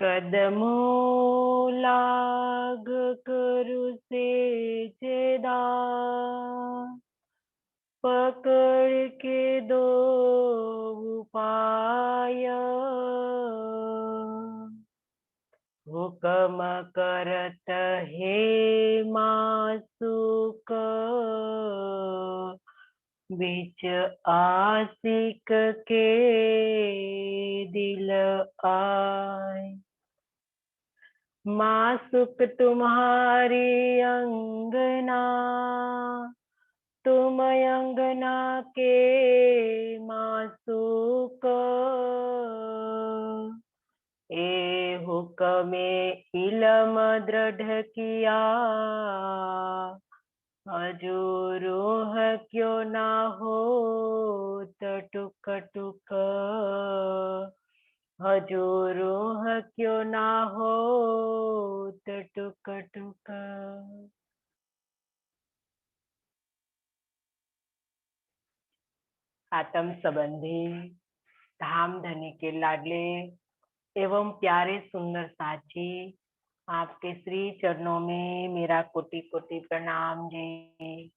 कदमों लाग करु से जेदा पकड़ के दो उपाय हुक्म करत हे मासुक बीच आशिक के दिल आए। मासुक तुम्हारी अंगना तुम अंगना के मासुक ए हुक्मे इलम दृढ़ किया हजूरोह क्यों ना हो टुक टुक हजूरोह क्यों ना हो टुक टुक। आत्म संबंधी धाम धनी के लाडले एवं प्यारे सुंदर साची, आपके श्री चरणों में मेरा कोटि कोटि प्रणाम जी।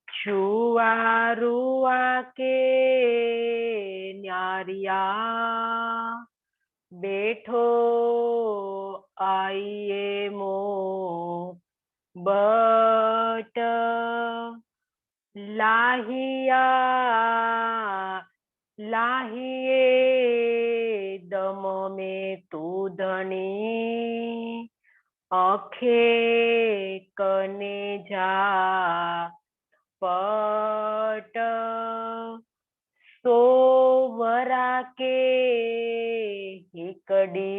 छुआ रुआ के न्यारिया बैठो आइए मो बट लाहिया लाहिए दम में तू धनी आखे कने जा पट सोवरा के हिकड़ी।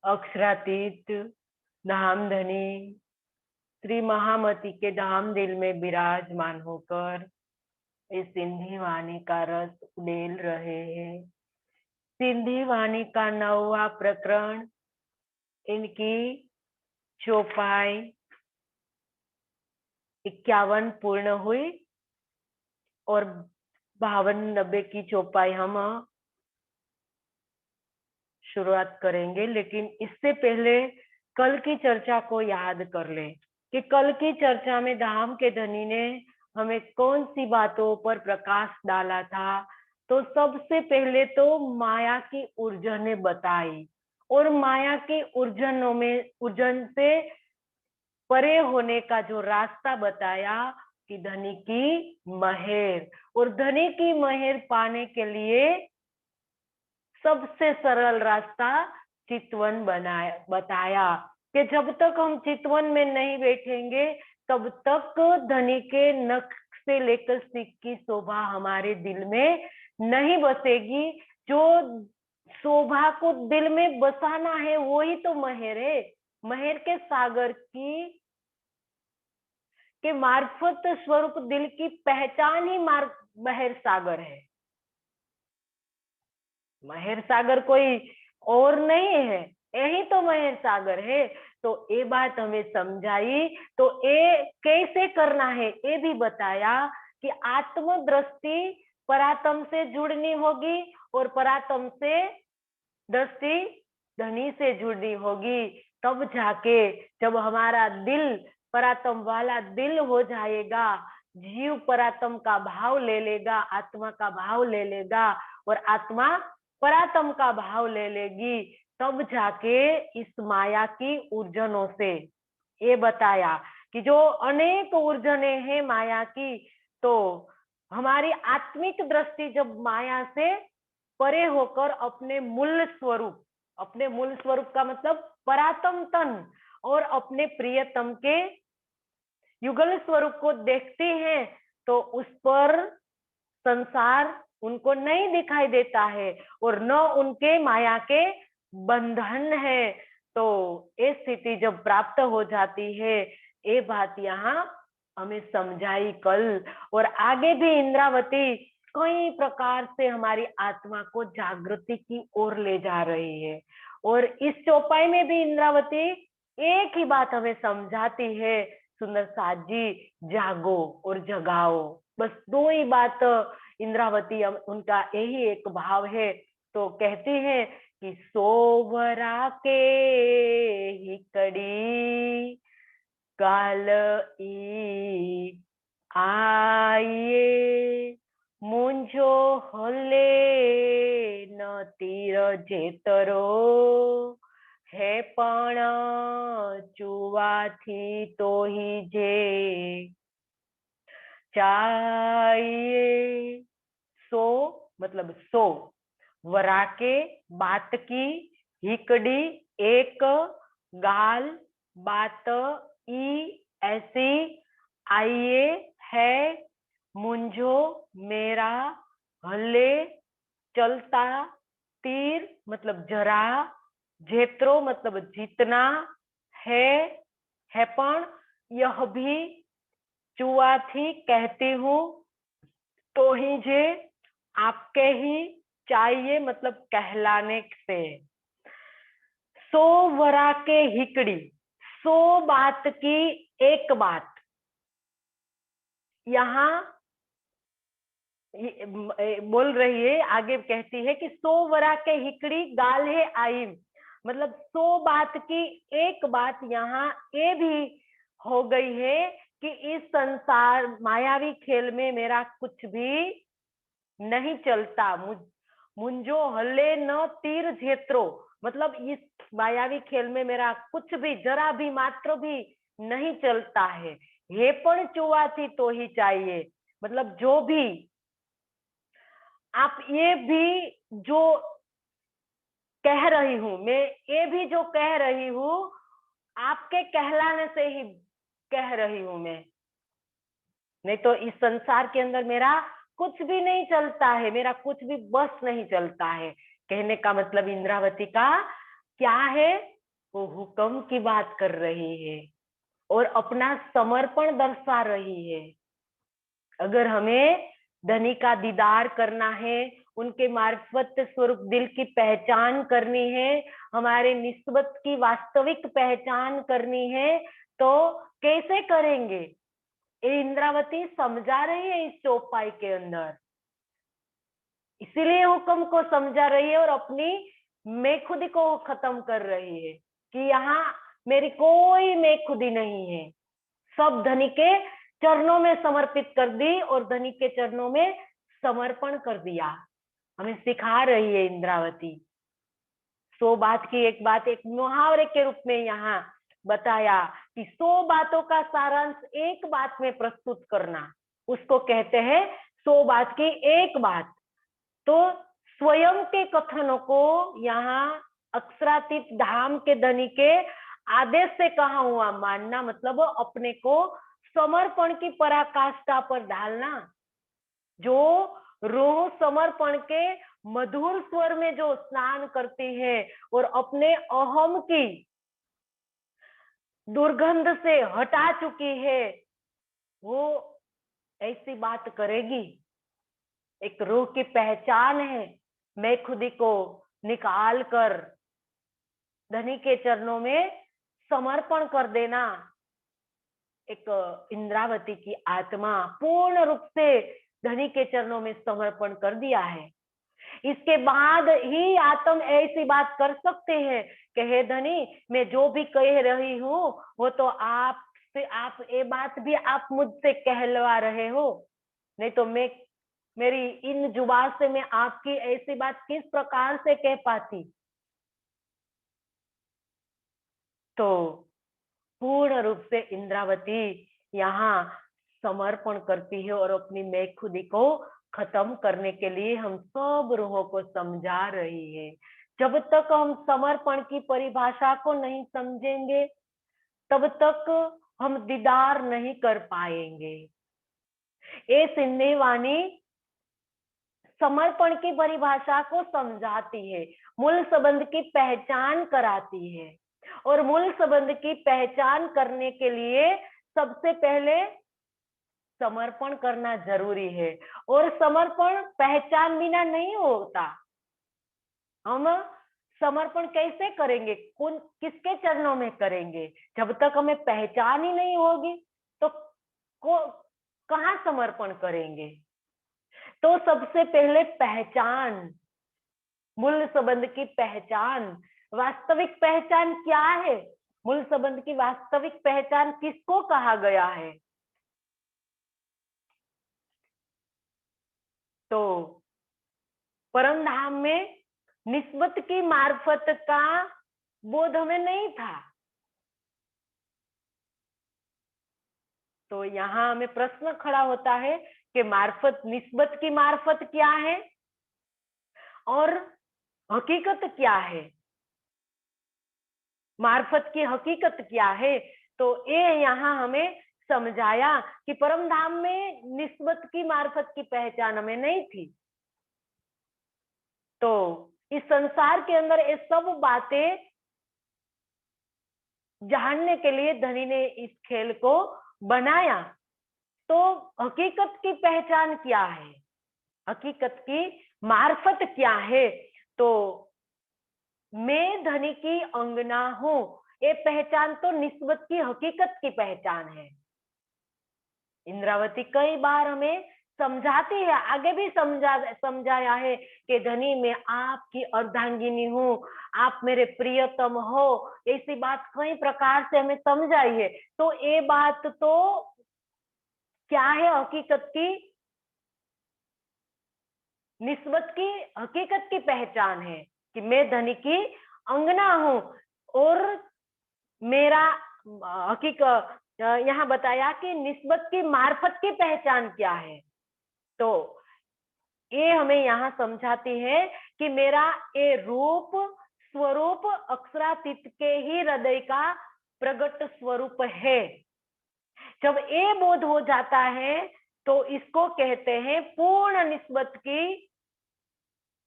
अक्षरातीत धाम धनी श्री महामती के धाम दिल में विराजमान होकर इस सिंधी वाणी का रस उड़ेल रहे हैं। सिंधी वाणी का 9वां प्रकरण, इनकी चौपाई 51 पूर्ण हुई और 52-90 की चौपाई हम शुरुआत करेंगे। लेकिन इससे पहले कल की चर्चा को याद कर ले कि कल की चर्चा में धाम के धनी ने हमें कौन सी बातों पर प्रकाश डाला था। तो सबसे पहले तो माया की उर्जने बताई और माया की उर्जन से परे होने का जो रास्ता बताया कि धनी की महर, और धनी की महर पाने के लिए सबसे सरल रास्ता चितवन बताया कि जब तक हम चितवन में नहीं बैठेंगे तब तक धनी के नख से लेकर सिक की शोभा हमारे दिल में नहीं बसेगी। जो शोभा को दिल में बसाना है वही तो महर है। महर के सागर की के मार्फत स्वरूप दिल की पहचान ही महर सागर है। महर सागर कोई और नहीं है, यही तो महर सागर है। तो ये बात हमें समझाई। तो ये कैसे करना है ये भी बताया कि आत्म दृष्टि परात्म से जुड़नी होगी और परात्म से दृष्टि धनी से जुड़नी होगी। तब जाके जब हमारा दिल परात्म वाला दिल हो जाएगा, जीव परात्म का भाव ले लेगा, आत्मा का भाव ले लेगा और आत्मा परात्म का भाव ले लेगी, तब जाके इस माया की ऊर्जनों से, ये बताया कि जो अनेक ऊर्जने हैं माया की, तो हमारी आत्मिक दृष्टि जब माया से परे होकर अपने मूल स्वरूप का मतलब परात्म तन और अपने प्रियतम के युगल स्वरूप को देखते हैं तो उस पर संसार उनको नहीं दिखाई देता है और न उनके माया के बंधन है। तो ये स्थिति जब प्राप्त हो जाती है, ये बात यहाँ हमें समझाई कल। और आगे भी इंद्रावती कई प्रकार से हमारी आत्मा को जागृति की ओर ले जा रही है। और इस चौपाई में भी इंद्रावती एक ही बात हमें समझाती है, सुंदर साथ जी, जागो और जगाओ। बस दो ही बात इंद्रावती, उनका यही एक भाव है। तो कहती है कि सोवरा के ही कड़ी काल ई आइए मुंजो हले न तीर जेतरो હે પણ ચુવાથી તોહી જે चाहिए। सो मतलब सो, वराके बात की, हिकड़ी एक, गाल बात ई ऐसी, आइए है, मुंझो मेरा, हले चलता, तीर मतलब जरा, जेत्रो मतलब जितना, है पण यह भी, चुआथी कहती हूँ, तो ही जे आपके ही चाहिए मतलब कहलाने से। सो वरा के हिकड़ी, सो बात की एक बात। यहाँ बोल रही है, आगे कहती है कि सो वरा के हिकड़ी गाल है आई, मतलब सो बात की एक बात यहाँ ये भी हो गई है कि इस संसार मायावी खेल में मेरा कुछ भी नहीं चलता। मुंजो हले न तीर जेत्रो, मतलब इस मायावी खेल में मेरा कुछ भी जरा भी मात्र भी नहीं चलता है। ये पण चुवाथी तो ही चाहिए, मतलब जो भी आप ये भी जो कह रही हूं, मैं ये भी जो कह रही हूं आपके कहलाने से ही कह रही हूं मैं, नहीं तो इस संसार के अंदर मेरा कुछ भी नहीं चलता है, मेरा कुछ भी बस नहीं चलता है। कहने का मतलब इंद्रावती का क्या है, वो हुक्म की बात कर रही है और अपना समर्पण दर्शा रही है। अगर हमें धनी का दीदार करना है, उनके मार्फत स्वरूप दिल की पहचान करनी है, हमारे निस्बत की वास्तविक पहचान करनी है, तो कैसे करेंगे? ये इंद्रावती समझा रही है इस चौपाई के अंदर, इसीलिए हुक्म को समझा रही है और अपनी मैं खुदी को खत्म कर रही है कि यहाँ मेरी कोई मैं खुदी नहीं है, सब धनी के चरणों में समर्पित कर दी और धनी के चरणों में समर्पण कर दिया। हमें सिखा रही है इंद्रावती। सो बात की एक बात एक मुहावरे के रूप में यहाँ बताया कि 100 बातों का सारांश एक बात में प्रस्तुत करना, उसको कहते हैं 100 बात की एक बात। तो स्वयं के कथनों को यहाँ अक्षरातीत धाम के धनी के आदेश से कहा हुआ मानना, मतलब अपने को समर्पण की पराकाष्ठा पर ढालना। जो रूह समर्पण के मधुर स्वर में जो स्नान करती है और अपने अहम की दुर्गंध से हटा चुकी है, वो ऐसी बात करेगी। एक रूह की पहचान है, मैं खुदी को निकाल कर धनी के चरणों में समर्पण कर देना। एक इंद्रावती की आत्मा पूर्ण रूप से धनी के चरणों में समर्पण कर दिया है। इसके बाद ही आत्म ऐसी बात कर सकते हैं कि हे धनी, मैं जो भी कह रही हूँ वो तो आप ये बात भी आप मुझसे कहलवा रहे हो, नहीं तो मैं मेरी इन जुबान से मैं आपकी ऐसी बात किस प्रकार से कह पाती। तो पूर्ण रूप से इंद्रावती यहाँ समर्पण करती है और अपनी मैं खुदी को खत्म करने के लिए हम सब रूहों को समझा रही है। जब तक हम समर्पण की परिभाषा को नहीं समझेंगे, तब तक हम दीदार नहीं कर पाएंगे। ये सिंधी वाणी समर्पण की परिभाषा को समझाती है, मूल संबंध की पहचान कराती है। और मूल संबंध की पहचान करने के लिए सबसे पहले समर्पण करना जरूरी है। और समर्पण पहचान बिना नहीं होता। हम समर्पण कैसे करेंगे, कौन किसके चरणों में करेंगे? जब तक हमें पहचान ही नहीं होगी तो कहाँ समर्पण करेंगे? तो सबसे पहले पहचान, मूल संबंध की पहचान। वास्तविक पहचान क्या है? मूल संबंध की वास्तविक पहचान किसको कहा गया है? तो परम धाम में निस्बत की मार्फत का बोध हमें नहीं था। तो यहाँ हमें प्रश्न खड़ा होता है कि मार्फत, निस्बत की मार्फत क्या है और हकीकत क्या है? मार्फत की हकीकत क्या है? तो ये यहाँ हमें समझाया कि परम धाम में निस्बत की मार्फत की पहचान हमें नहीं थी। तो इस संसार के अंदर ये सब बातें जानने के लिए धनी ने इस खेल को बनाया। तो हकीकत की पहचान क्या है? हकीकत की मार्फत क्या है? तो मैं धनी की अंगना हूं, ये पहचान तो निस्बत की हकीकत की पहचान है। इंद्रावती कई बार हमें समझाती है, आगे भी समझाया है कि धनी मैं आपकी अर्धांगिनी हूँ, आप मेरे प्रियतम हो। ऐसी बात कई प्रकार से हमें समझाई है। तो ये बात तो क्या है? हकीकत की, निस्बत की हकीकत की पहचान है कि मैं धनी की अंगना हूं। और मेरा हकीकत यहाँ बताया कि निस्बत की मार्फत की पहचान क्या है। तो ये हमें यहाँ समझाती है कि मेरा ये रूप स्वरूप अक्षरातीत के ही हृदय का प्रगट स्वरूप है। जब ये बोध हो जाता है तो इसको कहते हैं पूर्ण निस्बत की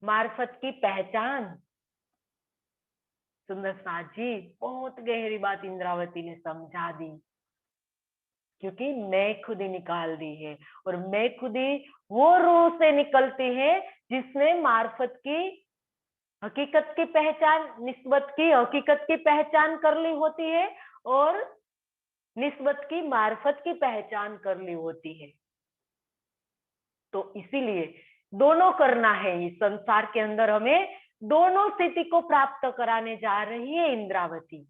मार्फत की पहचान। सुंदर साथ जी, बहुत गहरी बात इंद्रावती ने समझा दी, क्योंकि मैं खुद ही निकाल दी है। और मैं खुद ही वो रूह से निकलती है जिसने मार्फत की हकीकत की पहचान, निस्बत की हकीकत की पहचान कर ली होती है और निस्बत की मार्फत की पहचान कर ली होती है। तो इसीलिए दोनों करना है। इस संसार के अंदर हमें दोनों स्थिति को प्राप्त कराने जा रही है इंद्रावती।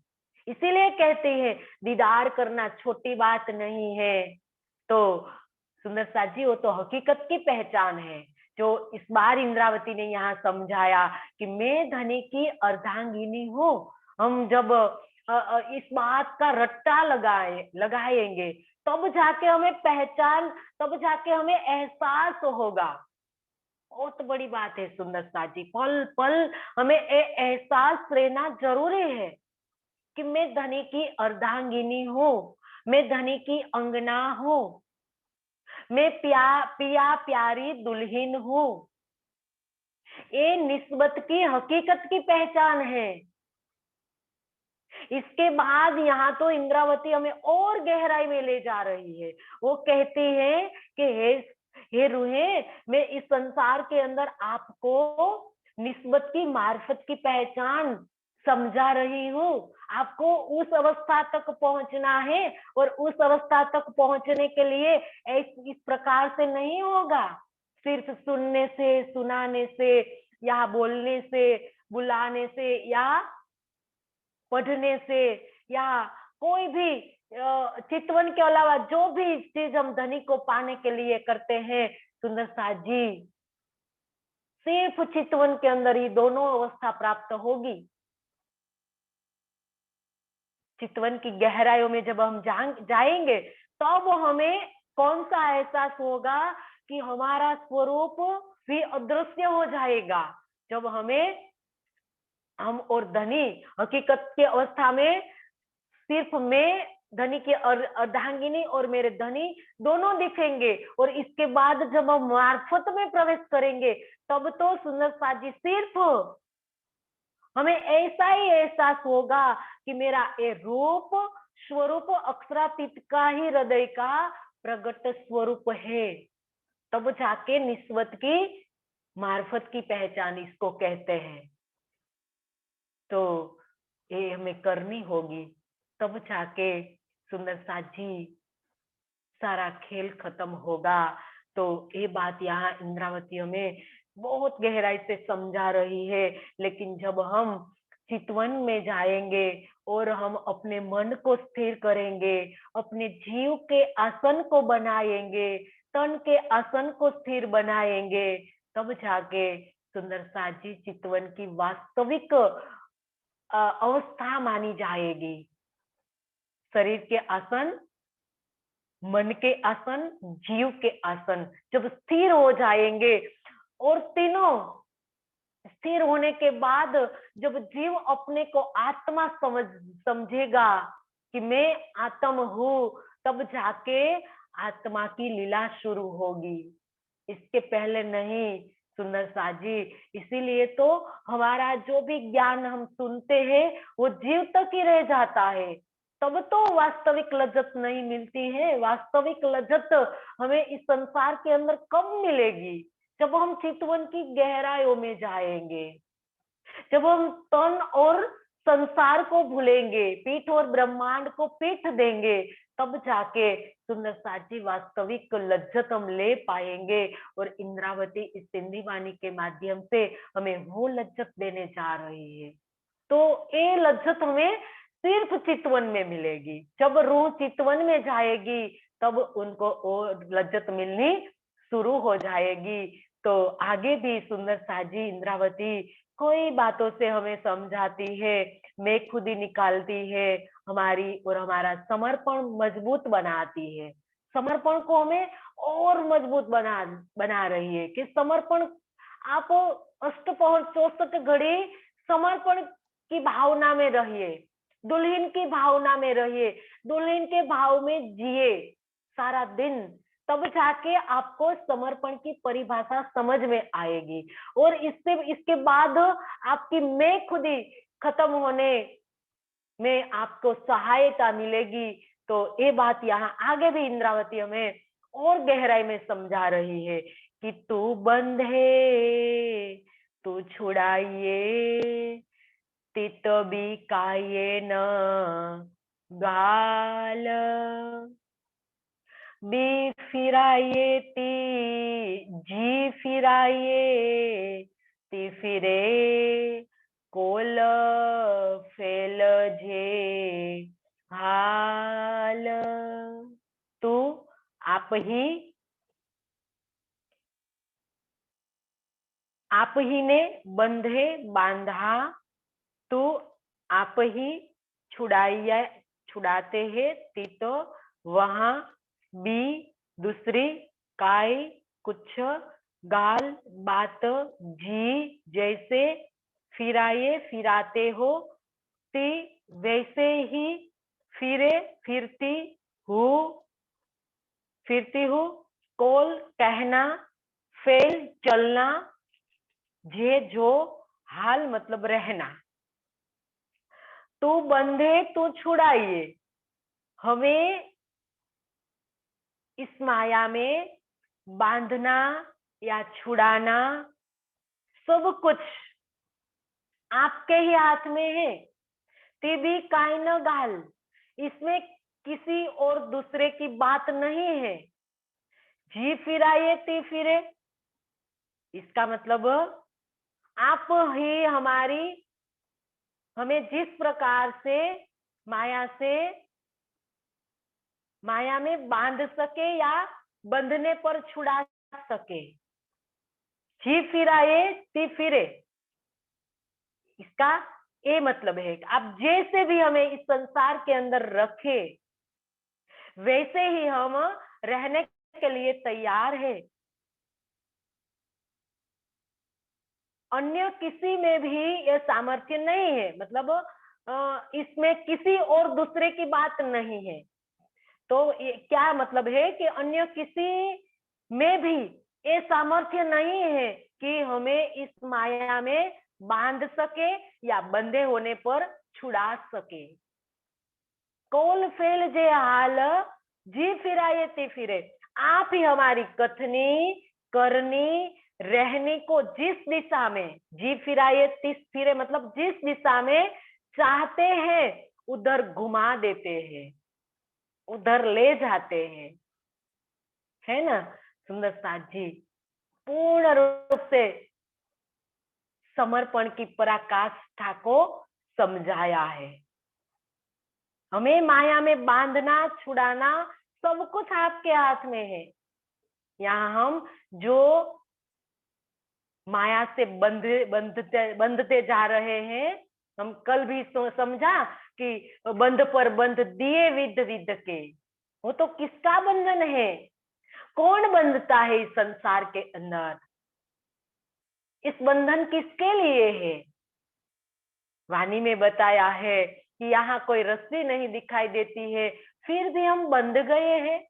इसीलिए कहते हैं दीदार करना छोटी बात नहीं है। तो सुंदर साथ जी, वो तो हकीकत की पहचान है जो इस बार इंद्रावती ने यहाँ समझाया कि मैं धनी की अर्धांगिनी हूँ। हम जब इस बात का रट्टा लगाएंगे तब जाके हमें पहचान, तब जाके हमें एहसास होगा। बहुत बड़ी बात है सुंदर साथ जी, पल पल हमें एहसास रहना जरूरी है कि मैं धनी की अर्धांगिनी हूँ, मैं धनी की अंगना हूँ, मैं पिया प्यारी दुल्हन हूँ। ये निस्बत की हकीकत की पहचान है। इसके बाद यहाँ तो इंद्रावती हमें और गहराई में ले जा रही है। वो कहती है कि हे रूहे, मैं इस संसार के अंदर आपको निस्बत की मार्फत की पहचान समझा रही हूँ। आपको उस अवस्था तक पहुंचना है और उस अवस्था तक पहुंचने के लिए इस प्रकार से नहीं होगा, सिर्फ सुनने से, सुनाने से या बोलने से, बुलाने से या पढ़ने से या कोई भी चितवन के अलावा जो भी चीज हम धनी को पाने के लिए करते हैं सुंदर साथ जी, सिर्फ चितवन के अंदर ही दोनों अवस्था प्राप्त होगी। चितवन की गहराइयों में जब हम जाएंगे तब हमें कौन सा एहसास होगा कि हमारा स्वरूप भी अदृश्य हो जाएगा। जब हम और धनी हकीकत के अवस्था में सिर्फ मैं धनी की अर्धांगिनी और मेरे धनी दोनों दिखेंगे। और इसके बाद जब हम मार्फत में प्रवेश करेंगे तब तो सुंदर साथ जी सिर्फ हमें ऐसा ही एहसास होगा कि मेरा ये रूप स्वरूप अक्षरातीत का ही हृदय का प्रगट स्वरूप है, तब जाके निस्वत की मार्फत की पहचान इसको कहते हैं। तो ये हमें करनी होगी, तब जाके सुंदर साथ जी सारा खेल खत्म होगा। तो ये बात यहाँ इंद्रावती हमें बहुत गहराई से समझा रही है। लेकिन जब हम चितवन में जाएंगे और हम अपने मन को स्थिर करेंगे, अपने जीव के आसन को बनाएंगे, तन के आसन को स्थिर बनाएंगे, तब जाके सुंदर साजी चितवन की वास्तविक अवस्था मानी जाएगी। शरीर के आसन, मन के आसन, जीव के आसन जब स्थिर हो जाएंगे, और तीनों स्थिर होने के बाद जब जीव अपने को आत्मा समझेगा कि मैं आत्म हूँ, तब जाके आत्मा की लीला शुरू होगी, इसके पहले नहीं। सुंदर साजी, इसीलिए तो हमारा जो भी ज्ञान हम सुनते हैं वो जीव तक ही रह जाता है, तब तो वास्तविक लज्जत नहीं मिलती है। वास्तविक लज्जत हमें इस संसार के अंदर कब मिलेगी? जब हम चितवन की गहराइयों में जाएंगे, जब हम तन और संसार को भूलेंगे, पीठ और ब्रह्मांड को पीठ देंगे, तब जाके सुंदर साची वास्तविक लज्जत हम ले पाएंगे। और इंद्रावती इस सिंधी वाणी के माध्यम से हमें वो लज्जत देने जा रही है। तो ये लज्जत हमें सिर्फ चितवन में मिलेगी। जब रूह चितवन में जाएगी, तब उनको और लज्जत मिलनी शुरू हो जाएगी। तो आगे भी सुंदर साजी इंद्रावती कोई बातों से हमें समझाती है, मैं खुद ही निकालती है हमारी, और हमारा समर्पण मजबूत बनाती है। समर्पण को हमें और मजबूत बना रही है कि समर्पण, आप अष्टपहर 64 घड़ी समर्पण की भावना में रहिए, दुल्हन की भावना में रहिए, दुल्हन के भाव में जिए सारा दिन, तब जाके आपको समर्पण की परिभाषा समझ में आएगी। और इसके बाद आपकी मैं खुद ही खत्म होने में आपको सहायता मिलेगी। तो ये बात यहाँ आगे भी इंद्रावती हमें और गहराई में समझा रही है कि तू बंधे तू छुड़ाइए, तित भी काये न गाल, बी फिराइए ती जी फिराइए ती फिरे, कोल फेल जे हाल। तू आप ही ने बंधे बांधा, तू आप ही छुड़ाते हैं तीत वहां, बी दूसरी, काय कुछ, गाल बात, जी जैसे, फिराए फिराते हो, ती वैसे ही, फिरे फिरती हूँ, कोल कहना, फेल चलना, जे जो हाल मतलब रहना। तू बंधे तो छुड़ाइए, हमें इस माया में बांधना या छुड़ाना सब कुछ आपके ही हाथ में है। ते भी काय न गाल, इसमें किसी और दूसरे की बात नहीं है। जी फिराइए ती फिरे, इसका मतलब आप ही हमें जिस प्रकार से माया में बांध सके या बंधने पर छुड़ा सके। जी फिराए ती फिरे, इसका ये मतलब है कि आप जैसे भी हमें इस संसार के अंदर रखे, वैसे ही हम रहने के लिए तैयार है। अन्य किसी में भी ये सामर्थ्य नहीं है, मतलब इसमें किसी और दूसरे की बात नहीं है। तो क्या मतलब है कि अन्य किसी में भी ये सामर्थ्य नहीं है कि हमें इस माया में बांध सके या बंधे होने पर छुड़ा सके। कोल फेल जे हाल, जी फिराए ती फिरे, आप ही हमारी कथनी, करनी, रहने को जिस दिशा में, जी फिराए तिस फिरे मतलब जिस दिशा में चाहते हैं उधर घुमा देते हैं, उधर ले जाते हैं, है ना। सुंदर साथ जी पूर्ण रूप से समर्पण की पराकाष्ठा को समझाया है। हमें माया में बांधना छुड़ाना सब कुछ आपके हाथ में है। यहाँ हम जो माया से बंधते जा रहे हैं, हम कल भी समझा कि बंध पर बंध दिए विद विद के, वो तो किसका बंधन है? कौन बंधता है इस संसार के अंदर? इस बंधन किसके लिए है? वाणी में बताया है कि यहाँ कोई रस्सी नहीं दिखाई देती है, फिर भी हम बंध गए हैं।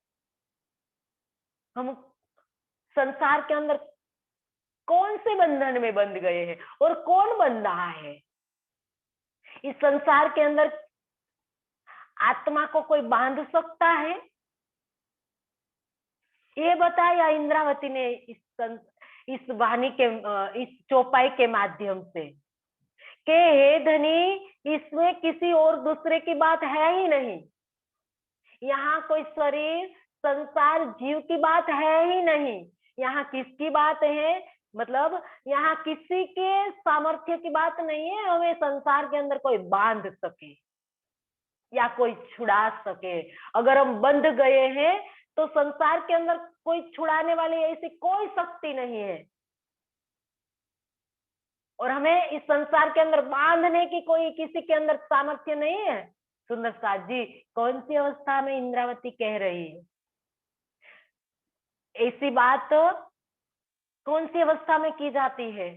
हम संसार के अंदर कौन से बंधन में बंध गए हैं और कौन बंध रहा है? इस संसार के अंदर आत्मा को कोई बांध सकता है? ये बताया इंद्रावती ने इस वाणी के इस चौपाई के माध्यम से कि हे धनी, इसमें किसी और दूसरे की बात है ही नहीं। यहाँ कोई शरीर, संसार, जीव की बात है ही नहीं। यहाँ किसकी बात है? मतलब यहाँ किसी के सामर्थ्य की बात नहीं है हमें संसार के अंदर कोई बांध सके या कोई छुड़ा सके। अगर हम बंध गए हैं तो संसार के अंदर कोई छुड़ाने वाली ऐसी कोई शक्ति नहीं है, और हमें इस संसार के अंदर बांधने की कोई किसी के अंदर सामर्थ्य नहीं है। सुंदर साथ जी कौन सी अवस्था में इंद्रावती कह रही है ऐसी बात? कौन सी अवस्था में की जाती है?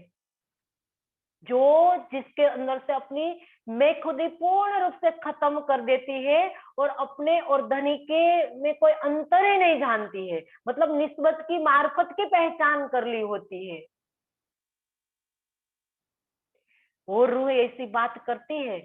जो जिसके अंदर से अपनी मैं खुद ही पूर्ण रूप से खत्म कर देती है और अपने और धनी के में कोई अंतर ही नहीं जानती है, मतलब निस्बत की मार्फत की पहचान कर ली होती है, वो रूह ऐसी बात करती है।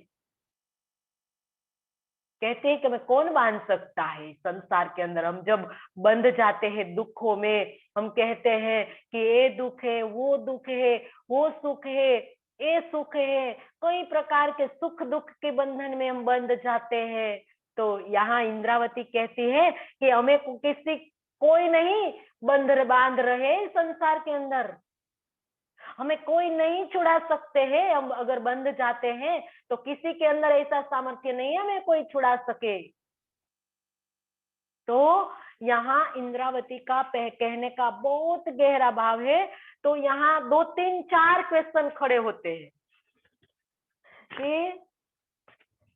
कहते हैं कि मैं कौन बांध सकता है संसार के अंदर? हम जब बंध जाते हैं दुखों में, हम कहते हैं कि ये दुख है, वो सुख है, ये सुख है, कई प्रकार के सुख दुख के बंधन में हम बंध जाते हैं। तो यहाँ इंद्रावती कहती है कि हमें किसी कोई नहीं बांध रहे संसार के अंदर, हमें कोई नहीं छुड़ा सकते हैं। हम अगर बंध जाते हैं तो किसी के अंदर ऐसा सामर्थ्य नहीं है हमें कोई छुड़ा सके। तो यहाँ इंद्रावती का कहने का बहुत गहरा भाव है। तो यहाँ 2 3 4 क्वेश्चन खड़े होते हैं कि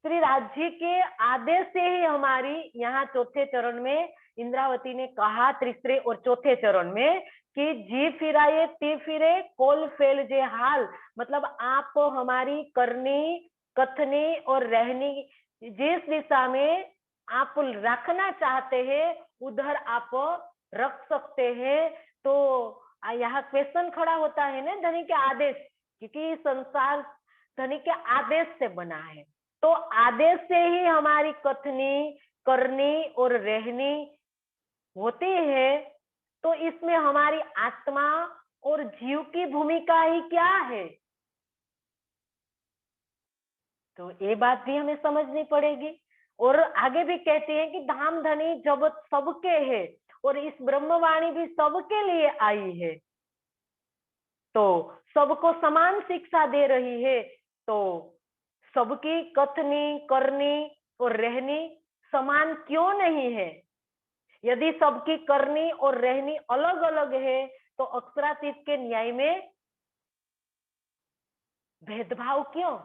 श्री राज्य के आदेश से ही हमारी, यहाँ चौथे चरण में इंद्रावती ने कहा तीसरे और चौथे चरण में कि जी फिराए ती फिरे कोल फेल जे हाल, मतलब आप हमारी करनी, कथनी और रहनी जिस दिशा में आप रखना चाहते हैं उधर आप रख सकते हैं। तो यहाँ क्वेश्चन खड़ा होता है ना धनी के आदेश, क्योंकि संसार धनी के आदेश से बना है, तो आदेश से ही हमारी कथनी, करनी और रहनी होती है। तो इसमें हमारी आत्मा और जीव की भूमिका ही क्या है? तो ये बात भी हमें समझनी पड़ेगी। और आगे भी कहते हैं कि धाम धनी जब सबके है और इस ब्रह्मवाणी भी सबके लिए आई है, तो सबको समान शिक्षा दे रही है। तो सबकी कथनी, करनी और रहनी समान क्यों नहीं है? यदि सबकी करनी और रहनी अलग अलग है तो अक्षरातीत के न्याय में भेदभाव क्यों?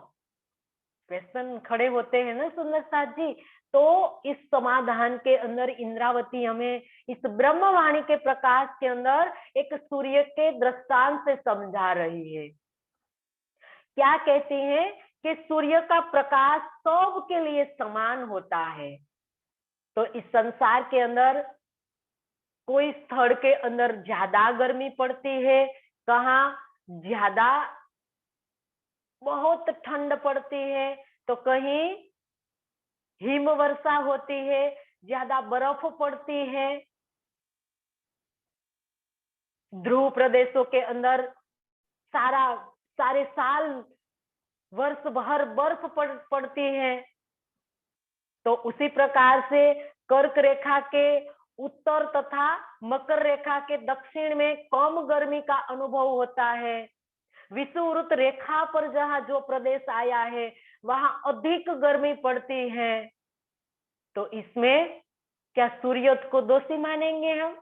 क्वेश्चन खड़े होते हैं ना सुंदर साथ जी। तो इस समाधान के अंदर इंद्रावती हमें इस ब्रह्मवाणी के प्रकाश के अंदर एक सूर्य के दृष्टांत से समझा रही है। क्या कहती है कि सूर्य का प्रकाश सबके लिए समान होता है। तो इस संसार के अंदर कोई स्थल के अंदर ज्यादा गर्मी पड़ती है, कहाँ ज्यादा बहुत ठंड पड़ती है, तो कहीं हिम वर्षा होती है, ज्यादा बर्फ पड़ती है, ध्रुव प्रदेशों के अंदर सारे साल वर्ष भर बर्फ पड़ती है। तो उसी प्रकार से कर्क रेखा के उत्तर तथा मकर रेखा के दक्षिण में कम गर्मी का अनुभव होता है। विषुववृत्त रेखा पर जहां जो प्रदेश आया है वहां अधिक गर्मी पड़ती है। तो इसमें क्या सूर्य को दोषी मानेंगे हम?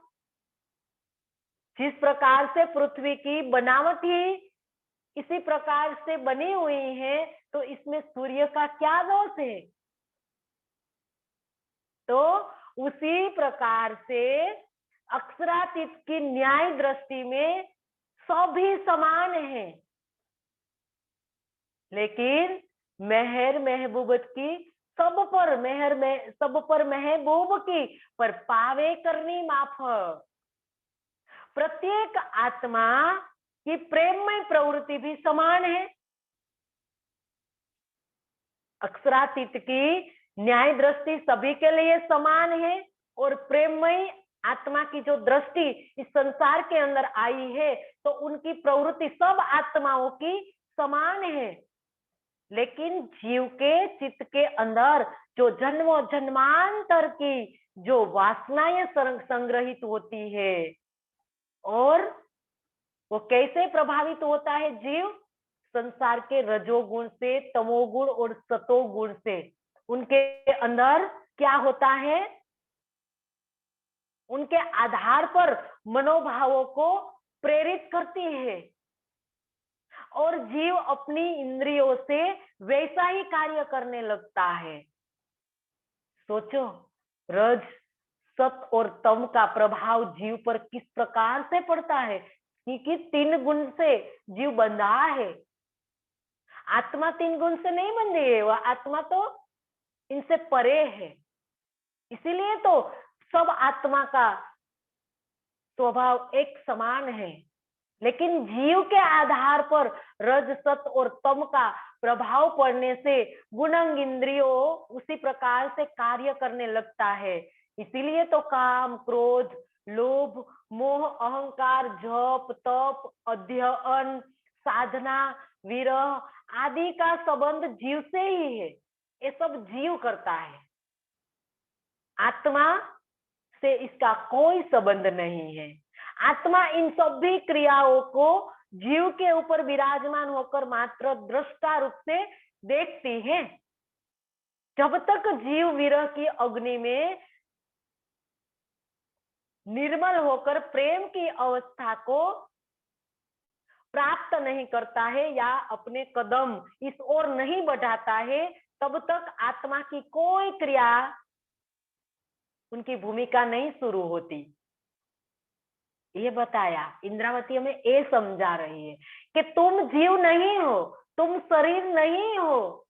जिस प्रकार से पृथ्वी की बनावट ही इसी प्रकार से बनी हुई है, तो इसमें सूर्य का क्या दोष है? तो उसी प्रकार से अक्षरातीत की न्याय दृष्टि में सभी समान हैं, लेकिन मेहर महबूबत की सब पर महबूब की पर पावे करनी माफ। प्रत्येक आत्मा की प्रेममय प्रवृत्ति भी समान है। अक्षरातीत की न्याय दृष्टि सभी के लिए समान है और प्रेममय आत्मा की जो दृष्टि इस संसार के अंदर आई है तो उनकी प्रवृत्ति सब आत्माओं की समान है। लेकिन जीव के चित्त के अंदर जो जन्मों जन्मांतर की जो वासनाएं संग्रहित होती है, और वो कैसे प्रभावित होता है जीव? संसार के रजोगुण से, तमोगुण और सतोगुण से। उनके अंदर क्या होता है? उनके आधार पर मनोभावों को प्रेरित करती है और जीव अपनी इंद्रियों से वैसा ही कार्य करने लगता है। सोचो, रज, सत और तम का प्रभाव जीव पर किस प्रकार से पड़ता है, क्योंकि 3 गुण से जीव बंधा है। आत्मा 3 गुण से नहीं बंधी है, वह आत्मा तो इनसे परे है। इसीलिए तो सब आत्मा का स्वभाव एक समान है, लेकिन जीव के आधार पर रज, सत और तम का प्रभाव पड़ने से गुणांग इंद्रियों उसी प्रकार से कार्य करने लगता है। इसीलिए तो काम, क्रोध, लोभ, मोह, अहंकार, जप, तप, अध्ययन, साधना, विरह आदि का संबंध जीव से ही है। ये सब जीव करता है, आत्मा से इसका कोई संबंध नहीं है। आत्मा इन सभी क्रियाओं को जीव के ऊपर विराजमान होकर मात्र दृष्टा रूप से देखती है। जब तक जीव विरह की अग्नि में निर्मल होकर प्रेम की अवस्था को प्राप्त नहीं करता है या अपने कदम इस ओर नहीं बढ़ाता है, तब तक आत्मा की कोई क्रिया, उनकी भूमिका नहीं शुरू होती। ये बताया इंद्रावती हमें ये समझा रही है कि तुम जीव नहीं हो, तुम शरीर नहीं हो,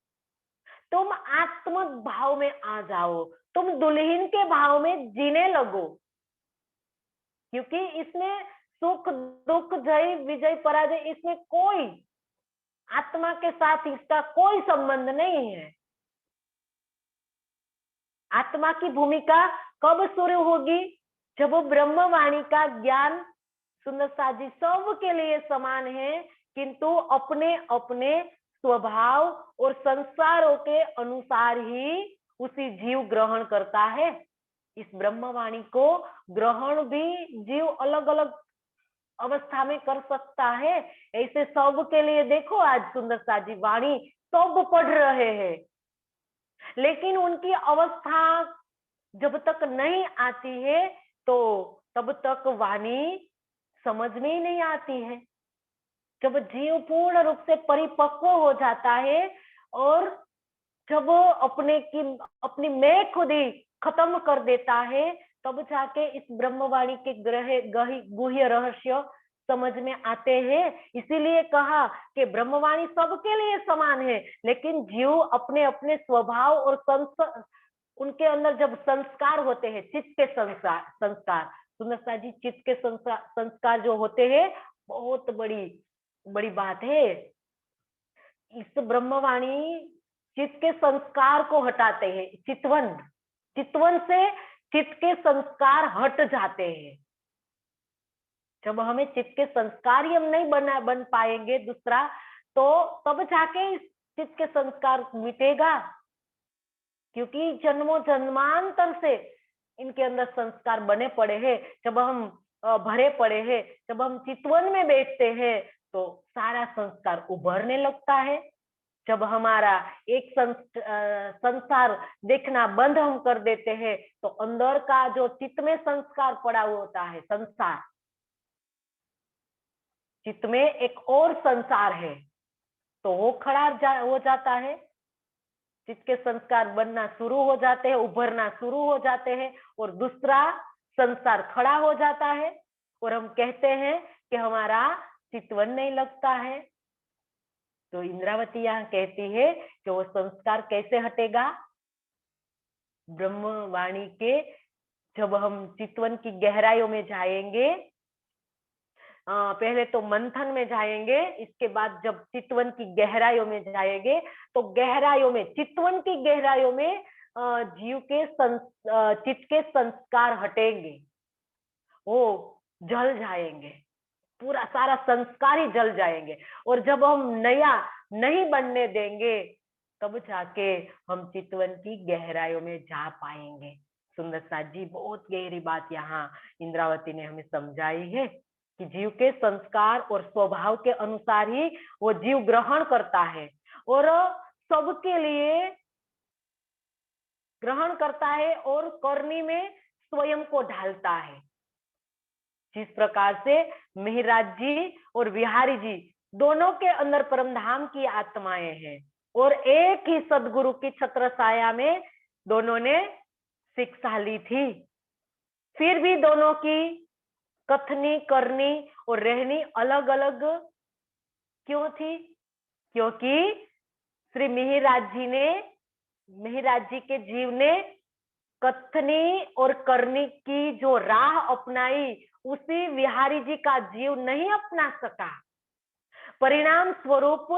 तुम आत्म भाव में आ जाओ, तुम दुल्हन के भाव में जीने लगो, क्योंकि इसमें सुख दुख, जय विजय पराजय, इसमें कोई आत्मा के साथ इसका कोई संबंध नहीं है। आत्मा की भूमिका कब शुरू होगी? जब वो ब्रह्मवाणी का ज्ञान, सुंदर साजी सब के लिए समान है, किंतु अपने अपने स्वभाव और संस्कारों के अनुसार ही उसी जीव ग्रहण करता है। इस ब्रह्मवाणी को ग्रहण भी जीव अलग अलग अवस्था में कर सकता है। ऐसे सब के लिए देखो, आज सुंदर साजी वाणी सब पढ़ रहे हैं, लेकिन उनकी अवस्था जब तक नहीं आती है तो तब तक वाणी समझ में ही नहीं आती है। जब जीव पूर्ण रूप से परिपक्व हो जाता है और जब अपनी मैं खुद ही खत्म कर देता है, तब जाके इस ब्रह्मवाणी के गुह्य रहस्य समझ में आते हैं। इसीलिए कहा कि ब्रह्मवाणी सबके लिए समान है, लेकिन जीव अपने अपने स्वभाव और उनके अंदर जब संस्कार होते हैं, चित्त के संस्कार सुंदरता जी, चित्त के संस्कार जो होते हैं, बहुत बड़ी बात है। इस ब्रह्मवाणी चित्त के संस्कार को हटाते हैं, चितवन चितवन से चित्त के संस्कार हट जाते हैं। जब हमें चित्त के संस्कार ही हम नहीं बन पाएंगे दूसरा, तो तब जाके इस चित्त के संस्कार मिटेगा, क्योंकि जन्मों जन्मांतर से इनके अंदर संस्कार बने पड़े हैं। जब हम भरे पड़े हैं, जब हम चितवन में बैठते हैं तो सारा संस्कार उभरने लगता है। जब हमारा एक संसार देखना बंद हम कर देते हैं तो अंदर का जो चित्त में संस्कार पड़ा हुआ होता है, संसार, चित्त में एक और संसार है, तो वो खड़ा हो जाता है। चित्त के संस्कार बनना शुरू हो जाते हैं, उभरना शुरू हो जाते हैं, और दूसरा संसार खड़ा हो जाता है, और हम कहते हैं कि हमारा चितवन नहीं लगता है। तो इंद्रावती यहाँ कहती है कि वो संस्कार कैसे हटेगा? ब्रह्मवाणी के जब हम चितवन की गहराइयों में जाएंगे, पहले तो मंथन में जाएंगे, इसके बाद जब चितवन की गहराइयों में जाएंगे तो गहराइयों में, चितवन की गहराइयों में जीव के चित्त के संस्कार हटेंगे, वो जल जाएंगे, पूरा सारा संस्कार ही जल जाएंगे। और जब हम नया नहीं बनने देंगे तब जाके हम चितवन की गहराइयों में जा पाएंगे। सुंदर साथ जी, बहुत गहरी बात यहाँ इंद्रावती ने हमें समझाई है कि जीव के संस्कार और स्वभाव के अनुसार ही वो जीव ग्रहण करता है, और सबके लिए ग्रहण करता है और करनी में स्वयं को ढालता है। जिस प्रकार से मिहिराज जी और बिहारी जी दोनों के अंदर परमधाम की आत्माएं हैं, और एक ही सदगुरु की छत्र छाया में दोनों ने शिक्षा ली थी, फिर भी दोनों की कथनी, करनी और रहनी अलग अलग क्यों थी? क्योंकि श्री मिहिराज जी के जीव ने कथनी और करनी की जो राह अपनाई, उसी बिहारी जी का जीव नहीं अपना सका। परिणाम स्वरूप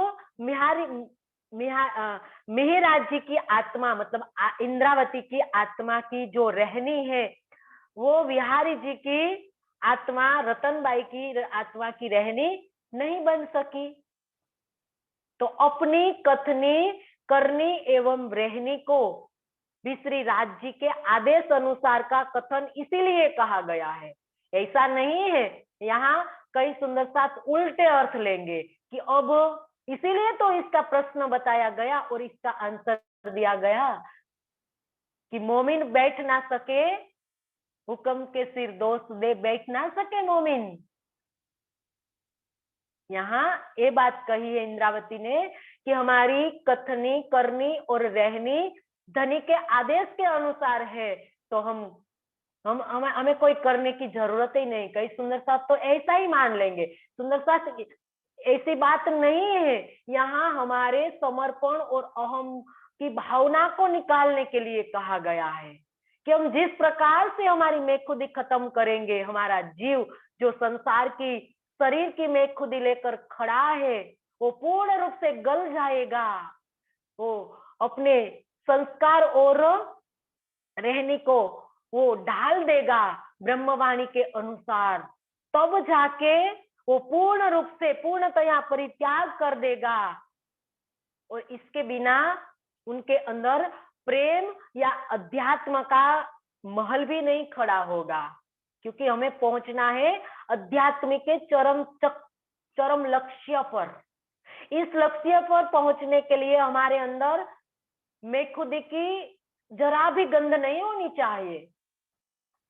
मिहिराज जी की आत्मा, मतलब इंद्रावती की आत्मा की जो रहनी है, वो बिहारी जी की आत्मा, रतनबाई की आत्मा की रहनी नहीं बन सकी। तो अपनी कथनी, करनी एवं रहनी को भी श्री राज जी के आदेश अनुसार का कथन इसीलिए कहा गया है। ऐसा नहीं है, यहाँ कई सुंदर साथ उल्टे अर्थ लेंगे कि अब इसीलिए तो इसका प्रश्न बताया गया और इसका आंसर दिया गया कि मोमिन बैठ ना सके, हुक्म के सिर दोस्त दे बैठ ना सके मोमिन। यहाँ ये बात कही है इंद्रावती ने कि हमारी कथनी, करनी और रहनी धनी के आदेश के अनुसार है, तो हमें कोई करने की जरूरत ही नहीं। कई सुंदर साथ तो ऐसा ही मान लेंगे। सुंदर साथ ऐसी बात नहीं है, यहाँ हमारे समर्पण और अहम की भावना को निकालने के लिए कहा गया है कि हम जिस प्रकार से हमारी मैं खुदी खत्म करेंगे, हमारा जीव जो संसार की, शरीर की मैं खुदी लेकर खड़ा है, वो पूर्ण रूप से गल जाएगा, वो अपने संस्कार और रहने को वो ढाल देगा ब्रह्मवाणी के अनुसार, तब जाके वो पूर्ण रूप से, पूर्णतया परित्याग कर देगा। और इसके बिना उनके अंदर प्रेम या अध्यात्म का महल भी नहीं खड़ा होगा, क्योंकि हमें पहुंचना है अध्यात्म के चरम लक्ष्य पर। इस लक्ष्य पर पहुंचने के लिए हमारे अंदर मैं खुद की जरा भी गंध नहीं होनी चाहिए।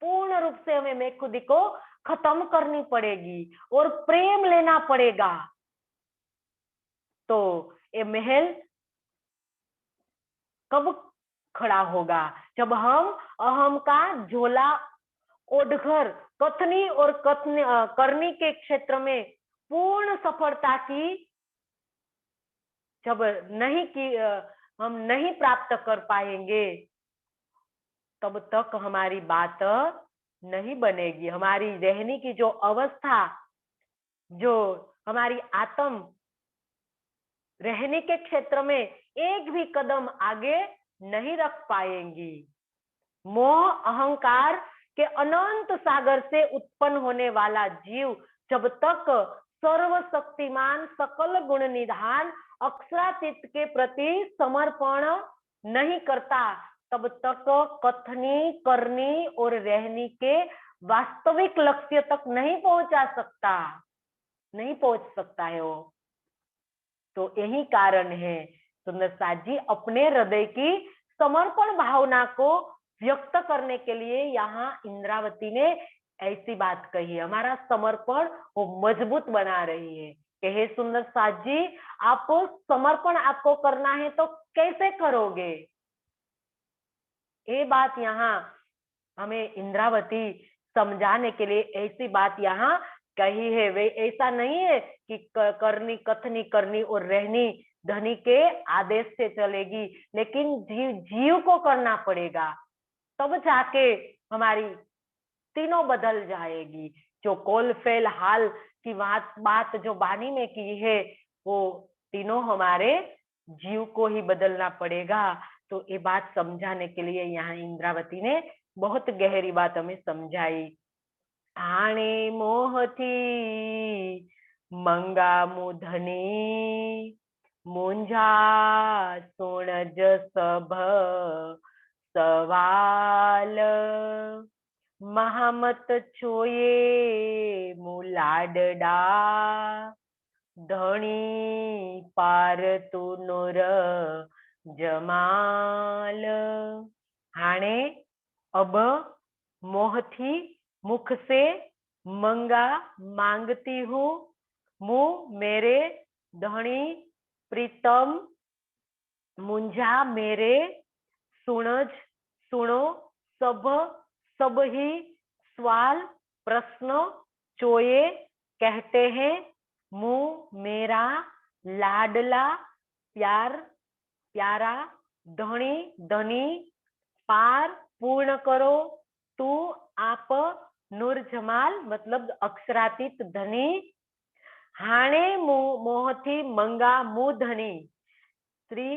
पूर्ण रूप से हमें मैं खुद को खत्म करनी पड़ेगी और प्रेम लेना पड़ेगा, तो ये महल कब खड़ा होगा? जब हम अहम का झोला ओढ़कर कथनी और करनी के क्षेत्र में पूर्ण सफलता की जब हम नहीं प्राप्त कर पाएंगे, तब तक हमारी बात नहीं बनेगी। हमारी रहने की जो अवस्था, जो हमारी आत्म रहने के क्षेत्र में एक भी कदम आगे नहीं रख पाएंगी। मोह अहंकार के अनंत सागर से उत्पन्न होने वाला जीव जब तक सर्वशक्तिमान सकल गुण निधान अक्षरातीत के प्रति समर्पण नहीं करता, तब तक कथनी करनी और रहनी के वास्तविक लक्ष्य तक नहीं पहुंच सकता है वो। तो यही कारण है सुंदर साथ जी अपने हृदय की समर्पण भावना को व्यक्त करने के लिए यहाँ इंद्रावती ने ऐसी बात कही है। हमारा समर्पण वो मजबूत बना रही है कि हे सुंदर साथ जी, आपको समर्पण आपको करना है तो कैसे करोगे। ये बात यहाँ हमें इंद्रावती समझाने के लिए ऐसी बात यहाँ कही है। वे ऐसा नहीं है कि करनी कथनी करनी और रहनी धनी के आदेश से चलेगी, लेकिन जीव को करना पड़ेगा, तब जाके हमारी तीनों बदल जाएगी। जो कोल फेल हाल की बात जो वाणी में की है वो तीनों हमारे जीव को ही बदलना पड़ेगा। तो ये बात समझाने के लिए यहाँ इंद्रावती ने बहुत गहरी बात हमें समझाई। आणे मोह थी मंगा मुधनी मुंझा सुण जसभ सवाल महामत छोये मुलाडडा धनी पार तू नूर जमाल। हाणे अब मोह थी मुख से मंगा मांगती हूँ, मुंह मेरे धनी प्रीतम मुंझा मेरे सुनज सुनो सब सब ही सवाल प्रश्न चोये कहते हैं मुंह मेरा लाडला प्यार प्यारा धनी धनी पार पूर्ण करो तू आप नूर जमाल मतलब अक्षरातीत धनी। हाणे मोहती मंगा मुंह धनी। श्री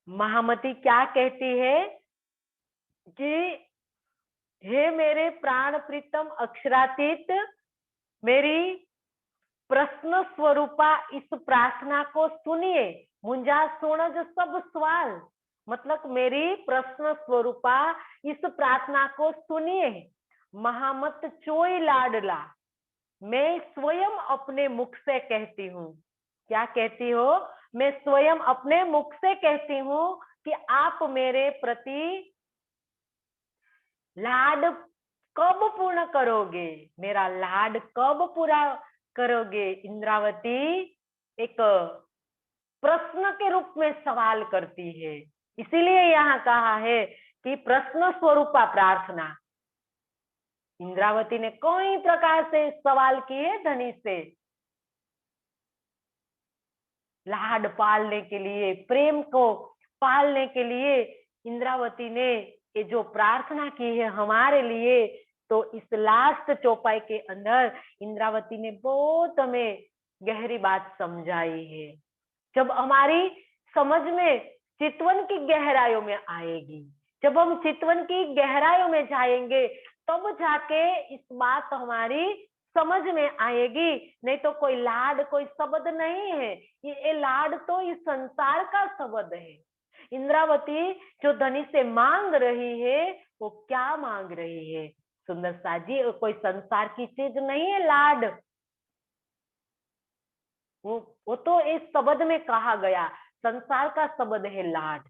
महामती क्या कहती है कि हे मेरे प्राण प्रीतम अक्षरातीत, मेरी प्रश्न स्वरूपा इस प्रार्थना को सुनिए। मुंजा सुनज सब सवाल मतलब मेरी प्रश्न स्वरूपा इस प्रार्थना को सुनिए। महामत चोई लाडला, मैं स्वयं अपने मुख से कहती हूँ। क्या कहती हो? मैं स्वयं अपने मुख से कहती हूँ कि आप मेरे प्रति लाड कब पूर्ण करोगे, मेरा लाड कब पूरा करोगे। इंद्रावती एक प्रश्न के रूप में सवाल करती है, इसीलिए यहाँ कहा है कि प्रश्न स्वरूपा प्रार्थना। इंद्रावती ने कई प्रकार से सवाल किए धनी से, लाड पालने के लिए, प्रेम को पालने के लिए इंद्रावती ने ये जो प्रार्थना की है हमारे लिए। तो इस लास्ट चौपाई के अंदर इंद्रावती ने बहुत हमें गहरी बात समझाई है। जब हमारी समझ में चितवन की गहराइयों में आएगी, जब हम चितवन की गहराइयों में जाएंगे, तब जाके इस बात हमारी समझ में आएगी। नहीं तो कोई लाड कोई शब्द नहीं है, ये लाड तो इस संसार का शब्द है। इंद्रावती जो धनी से मांग रही है वो क्या मांग रही है सुंदर साजी, कोई संसार की चीज नहीं है लाड। वो तो इस शब्द में कहा गया, संसार का शब्द है लाड।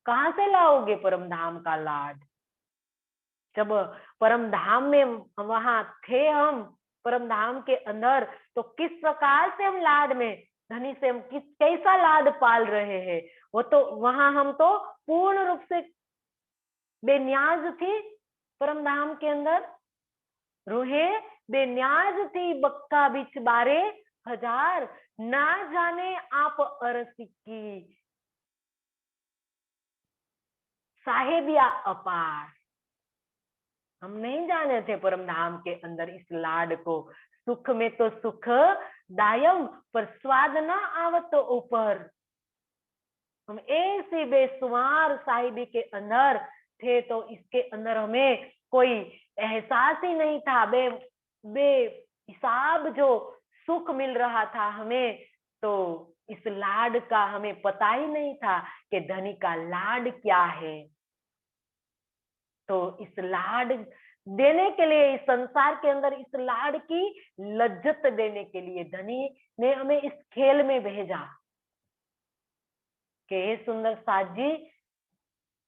कहां से लाओगे परम धाम का लाड? जब परम धाम में वहां थे हम, परम धाम के अंदर, तो किस प्रकार से हम लाड में धनी से हम कैसा लाड पाल रहे हैं। वो तो वहां हम तो पूर्ण रूप से बेन्याज थी। परम धाम के अंदर रूहे बेन्याज थी, बक्का बिच बारे हजार, ना जाने आप अरसी की साहेबिया अपार। हम नहीं जाने थे परम धाम के अंदर इस लाड को। सुख में तो सुख दायम, पर स्वाद ना आवत तो ऊपर। हम ऐसी बेसुमार साहिबी के अंदर थे तो इसके अंदर हमें कोई एहसास ही नहीं था, बेहिसाब जो सुख मिल रहा था हमें, तो इस लाड का हमें पता ही नहीं था कि धनी का लाड क्या है। तो इस लाड देने के लिए, इस संसार के अंदर इस लाड की लज्जत देने के लिए धनी ने हमें इस खेल में भेजा कि हे सुंदर साथ जी,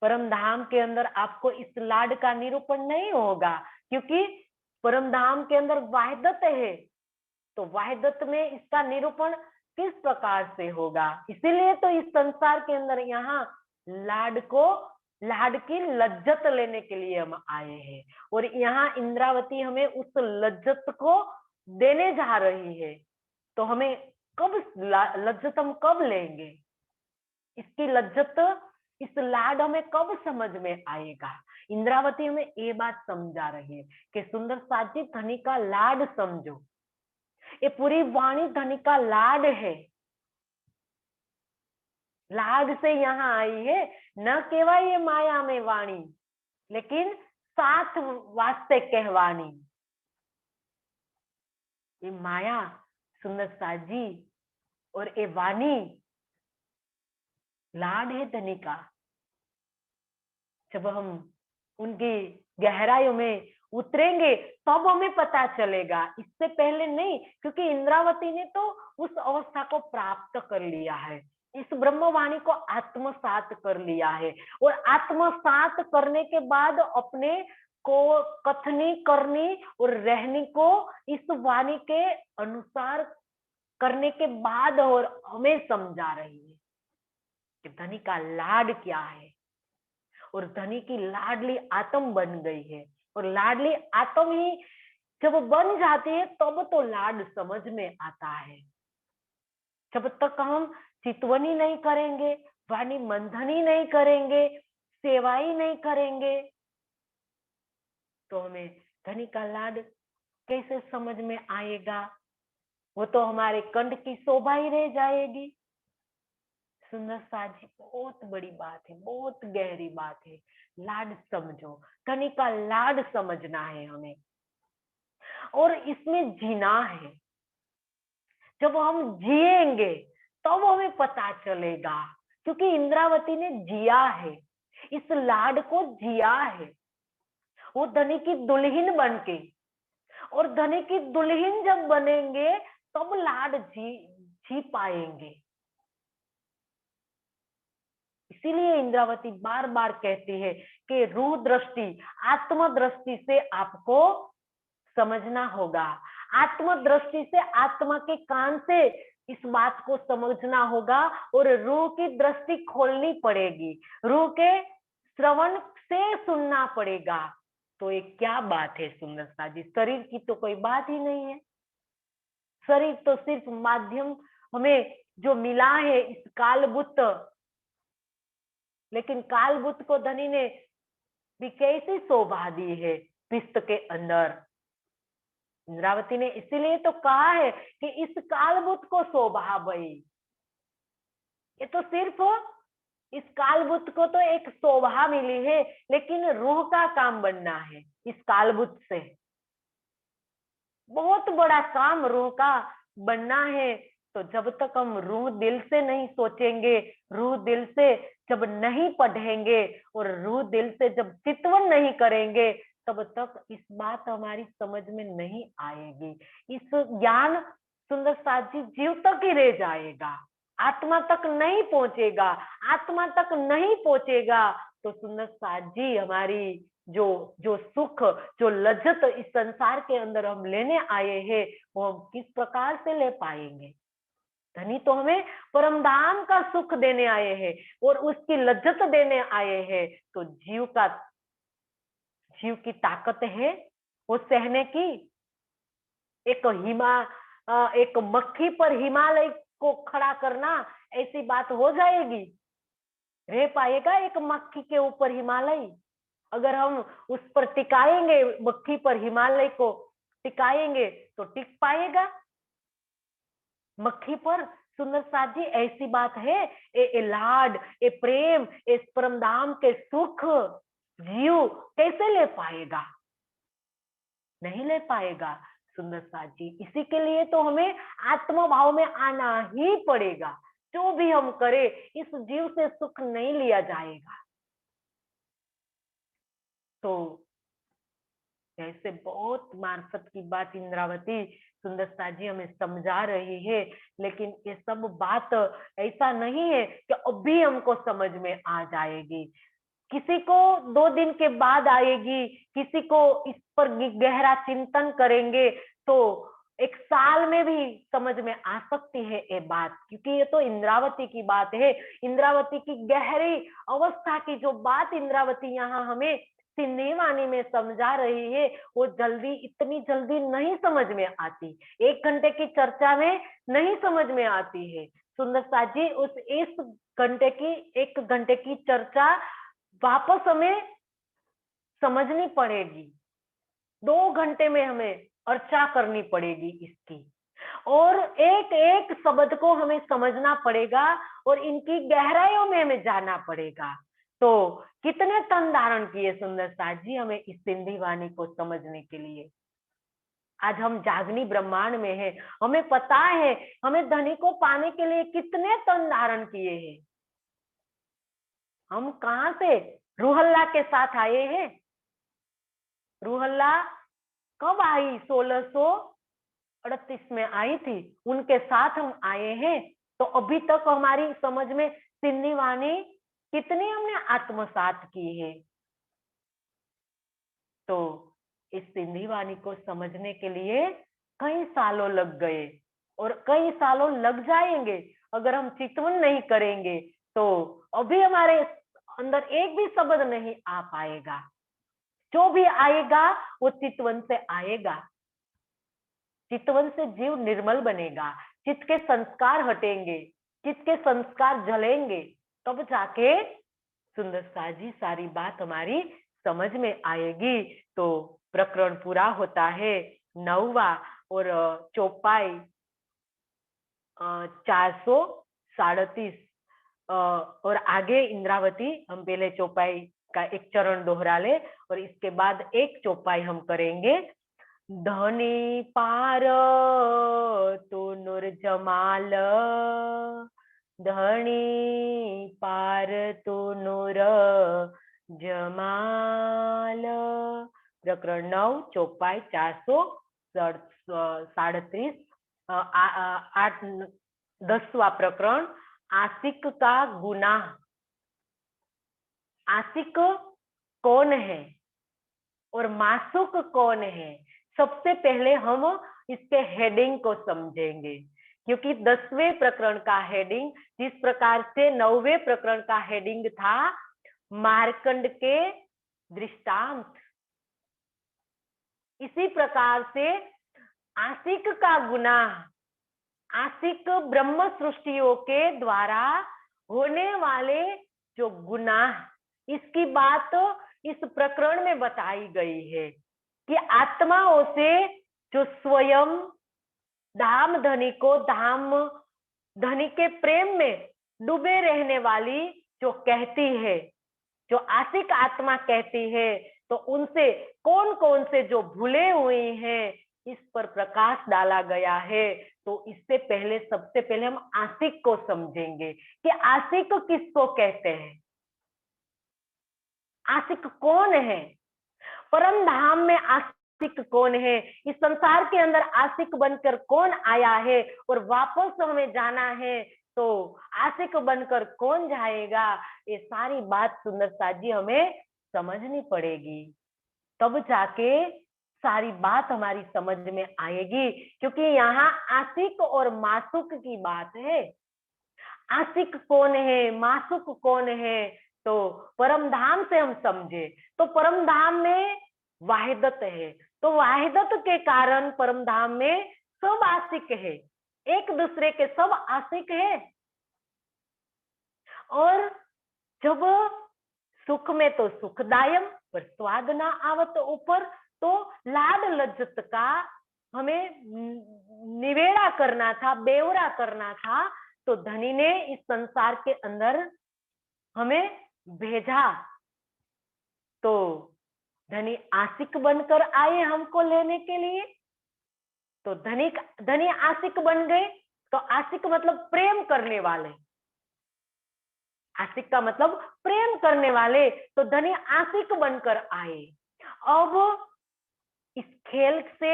परम धाम के अंदर आपको इस लाड का निरूपण नहीं होगा, क्योंकि परम धाम के अंदर वाहिदत है, तो वाहिदत में इसका निरूपण किस प्रकार से होगा। इसीलिए तो इस संसार के अंदर यहाँ लाड की लज्जत लेने के लिए हम आए हैं, और यहाँ इंद्रावती हमें उस लज्जत को देने जा रही है। तो हमें कब लज्जत हम कब लेंगे, इसकी लज्जत, इस लाड हमें कब समझ में आएगा। इंद्रावती हमें ये बात समझा रही है कि सुंदर साथ जी, धनी का लाड समझो, ये पूरी वाणी धनी का लाड है, लाड से यहाँ आई है, न केवल ये माया में वाणी, लेकिन साथ वास्ते कहवानी। ये माया सुंदर साथ जी और ये वाणी लाड है धनी का। जब हम उनकी गहराइयों में उतरेंगे तब हमें पता चलेगा, इससे पहले नहीं, क्योंकि इंद्रावती ने तो उस अवस्था को प्राप्त कर लिया है, इस ब्रह्मवाणी को आत्मसात कर लिया है, और आत्मसात करने के बाद अपने को कथनी करनी और रहनी को इस वाणी के अनुसार करने के बाद और हमें समझा रही है कि धनी का लाड क्या है, और धनी की लाडली आत्म बन गई है, और लाडली आत्म ही जब बन जाती है तब तो लाड समझ में आता है। जब तक हम चितवनी नहीं करेंगे, वाणी मंथनी नहीं करेंगे, सेवा ही नहीं करेंगे, तो हमें धनी का लाड कैसे समझ में आएगा। वो तो हमारे कंठ की शोभा ही रह जाएगी। सुंदर साजी, बहुत बड़ी बात है, बहुत गहरी बात है। लाड समझो, धनी का लाड समझना है हमें, और इसमें जीना है। जब हम जिएंगे तब हमें पता चलेगा, क्योंकि इंद्रावती ने जिया है, इस लाड को जिया है। वो धनी की दुल्हन बन के, और धनी की दुल्हन जब बनेंगे तब लाड जी पाएंगे। इसीलिए इंद्रावती बार बार कहती है कि रूह दृष्टि, आत्म दृष्टि से आपको समझना होगा, आत्म दृष्टि से, आत्मा के कान से इस बात को समझना होगा, और रूह की दृष्टि खोलनी पड़ेगी, रूह के श्रवण से सुनना पड़ेगा। तो ये क्या बात है सुंदर साजी, शरीर की तो कोई बात ही नहीं है। शरीर तो सिर्फ माध्यम हमें जो मिला है इस कालभूत, लेकिन कालभूत को धनी ने भी कैसी शोभा दी है पिष्ट के अंदर। इंद्रावती ने इसीलिए तो कहा है कि इस कालभूत को शोभा भई। ये तो सिर्फ इस कालभूत को तो एक शोभा मिली है, लेकिन रूह का काम बनना है इस कालभूत से। बहुत बड़ा काम रूह का बनना है। तो जब तक हम रूह दिल से नहीं सोचेंगे, रूह दिल से जब नहीं पढ़ेंगे, और रूह दिल से जब चितवन नहीं करेंगे, तब तक इस बात हमारी समझ में नहीं आएगी। इस ज्ञान सुंदर साथ जी जीव तक ही रह जाएगा, आत्मा तक नहीं पहुंचेगा। आत्मा तक नहीं पहुंचेगा तो सुंदर साथ जी हमारी जो जो सुख, जो लज्जत इस संसार के अंदर हम लेने आए हैं, वो हम किस प्रकार से ले पाएंगे। धनी तो हमें परमधाम का सुख देने आए हैं और उसकी लज्जत देने आए हैं। तो जीव की ताकत है वो सहने की। एक एक मक्खी पर हिमालय को खड़ा करना, ऐसी बात हो जाएगी? रह पाएगा एक मक्खी के ऊपर हिमालय? अगर हम उस पर टिकाएंगे, मक्खी पर हिमालय को टिकाएंगे तो टिक पाएगा? मक्खी पर सुंदर साथ जी ऐसी बात है। ए लाड, ए प्रेम, इस परमधाम के सुख जीव कैसे ले पाएगा? नहीं ले पाएगा सुंदर साथ जी। इसी के लिए तो हमें आत्म भाव में आना ही पड़ेगा। जो भी हम करें, इस जीव से सुख नहीं लिया जाएगा। तो ऐसे बहुत मार्फत की बात इंद्रावती सुंदरता जी हमें समझा रही है, लेकिन ये सब बात ऐसा नहीं है कि अभी हमको समझ में आ जाएगी। किसी को 2 दिन के बाद आएगी, किसी को इस पर गहरा चिंतन करेंगे तो 1 साल में भी समझ में आ सकती है ये बात, क्योंकि ये तो इंद्रावती की बात है। इंद्रावती की गहरी अवस्था की जो बात इंद्रावती यहाँ हमें सिंधी वाणी में समझा रही है, वो जल्दी इतनी जल्दी नहीं समझ में आती। 1 घंटे की चर्चा में नहीं समझ में आती है। सुंदर साथ जी, उस इस घंटे की 1 घंटे की चर्चा वापस हमें समझनी पड़ेगी। 2 घंटे में हमें अर्चा करनी पड़ेगी इसकी, और एक एक शब्द को हमें समझना पड़ेगा और इनकी गहराइयों में हमें जाना पड़ेगा। तो कितने तन धारण किए सुंदर साथ जी हमें इस सिंधी वाणी को समझने के लिए। आज हम जागनी ब्रह्मांड में हैं, हमें पता है हमें धनी को पाने के लिए कितने तन धारण किए हैं। हम कहां से रूहल्ला के साथ आए हैं? रूहल्ला कब आई? 1638 में आई थी, उनके साथ हम आए हैं। तो अभी तक हमारी समझ में सिंधी वाणी कितनी हमने आत्मसात की है। तो इस सिंधी वाणी को समझने के लिए कई सालों लग गए और कई सालों लग जाएंगे अगर हम चितवन नहीं करेंगे। तो अभी हमारे अंदर एक भी शब्द नहीं आ पाएगा। जो भी आएगा वो चितवन से आएगा। चितवन से जीव निर्मल बनेगा, चित्त के संस्कार हटेंगे, चित्त के संस्कार जलेंगे, तब जाके सुंदर सा जी सारी बात हमारी समझ में आएगी। तो प्रकरण पूरा होता है 9वां और चौपाई 437 और आगे इंद्रावती हम पहले चौपाई का एक चरण दोहरा ले और इसके बाद एक चौपाई हम करेंगे। धनी पार तो नूर जमाल, धनी पार तो नूर जमाल। प्रकरण 9 चौपाई 437 8 10वां प्रकरण आशिक का गुनाह। आशिक कौन है और मासूक कौन है? सबसे पहले हम इसके हेडिंग को समझेंगे, क्योंकि 10वें प्रकरण का हेडिंग जिस प्रकार से 9वें प्रकरण का हेडिंग था मार्कंड के दृष्टांत, इसी प्रकार से आशिक का गुनाह, आशिक ब्रह्म सृष्टियों के द्वारा होने वाले जो गुनाह, इसकी बात इस प्रकरण में बताई गई है कि आत्माओं से जो स्वयं धाम धनी को धाम धनी के प्रेम में डूबे रहने वाली जो कहती है, जो आशिक आत्मा कहती है, तो उनसे कौन कौन से जो भूले हुए हैं इस पर प्रकाश डाला गया है। तो इससे पहले सबसे पहले हम आशिक को समझेंगे कि आशिक किसको कहते हैं, आशिक कौन है, परम धाम में आशिक कौन है, इस संसार के अंदर आशिक बनकर कौन आया है और वापस हमें जाना है तो आशिक बनकर कौन जाएगा। ये सारी बात सुंदरता जी हमें समझनी पड़ेगी, तब जाके सारी बात हमारी समझ में आएगी। क्योंकि यहाँ आशिक और मासूक की बात है। आशिक कौन है, मासूक कौन है, तो परम धाम से हम समझे तो परम धाम में वाहिदत है, तो वाहिदत के कारण परम धाम में सब आशिक है, एक दूसरे के सब आशिक है। और जब सुख में तो सुखदायम पर स्वाद ना आवत ऊपर, तो लाड लज्जत का हमें निवेड़ा करना था, बेवरा करना था, तो धनी ने इस संसार के अंदर हमें भेजा। तो धनी आशिक बनकर आए हमको लेने के लिए, तो धनी आशिक बन गए। तो आशिक मतलब प्रेम करने वाले, आशिक का मतलब प्रेम करने वाले। तो धनी आशिक बनकर आए। अब इस खेल से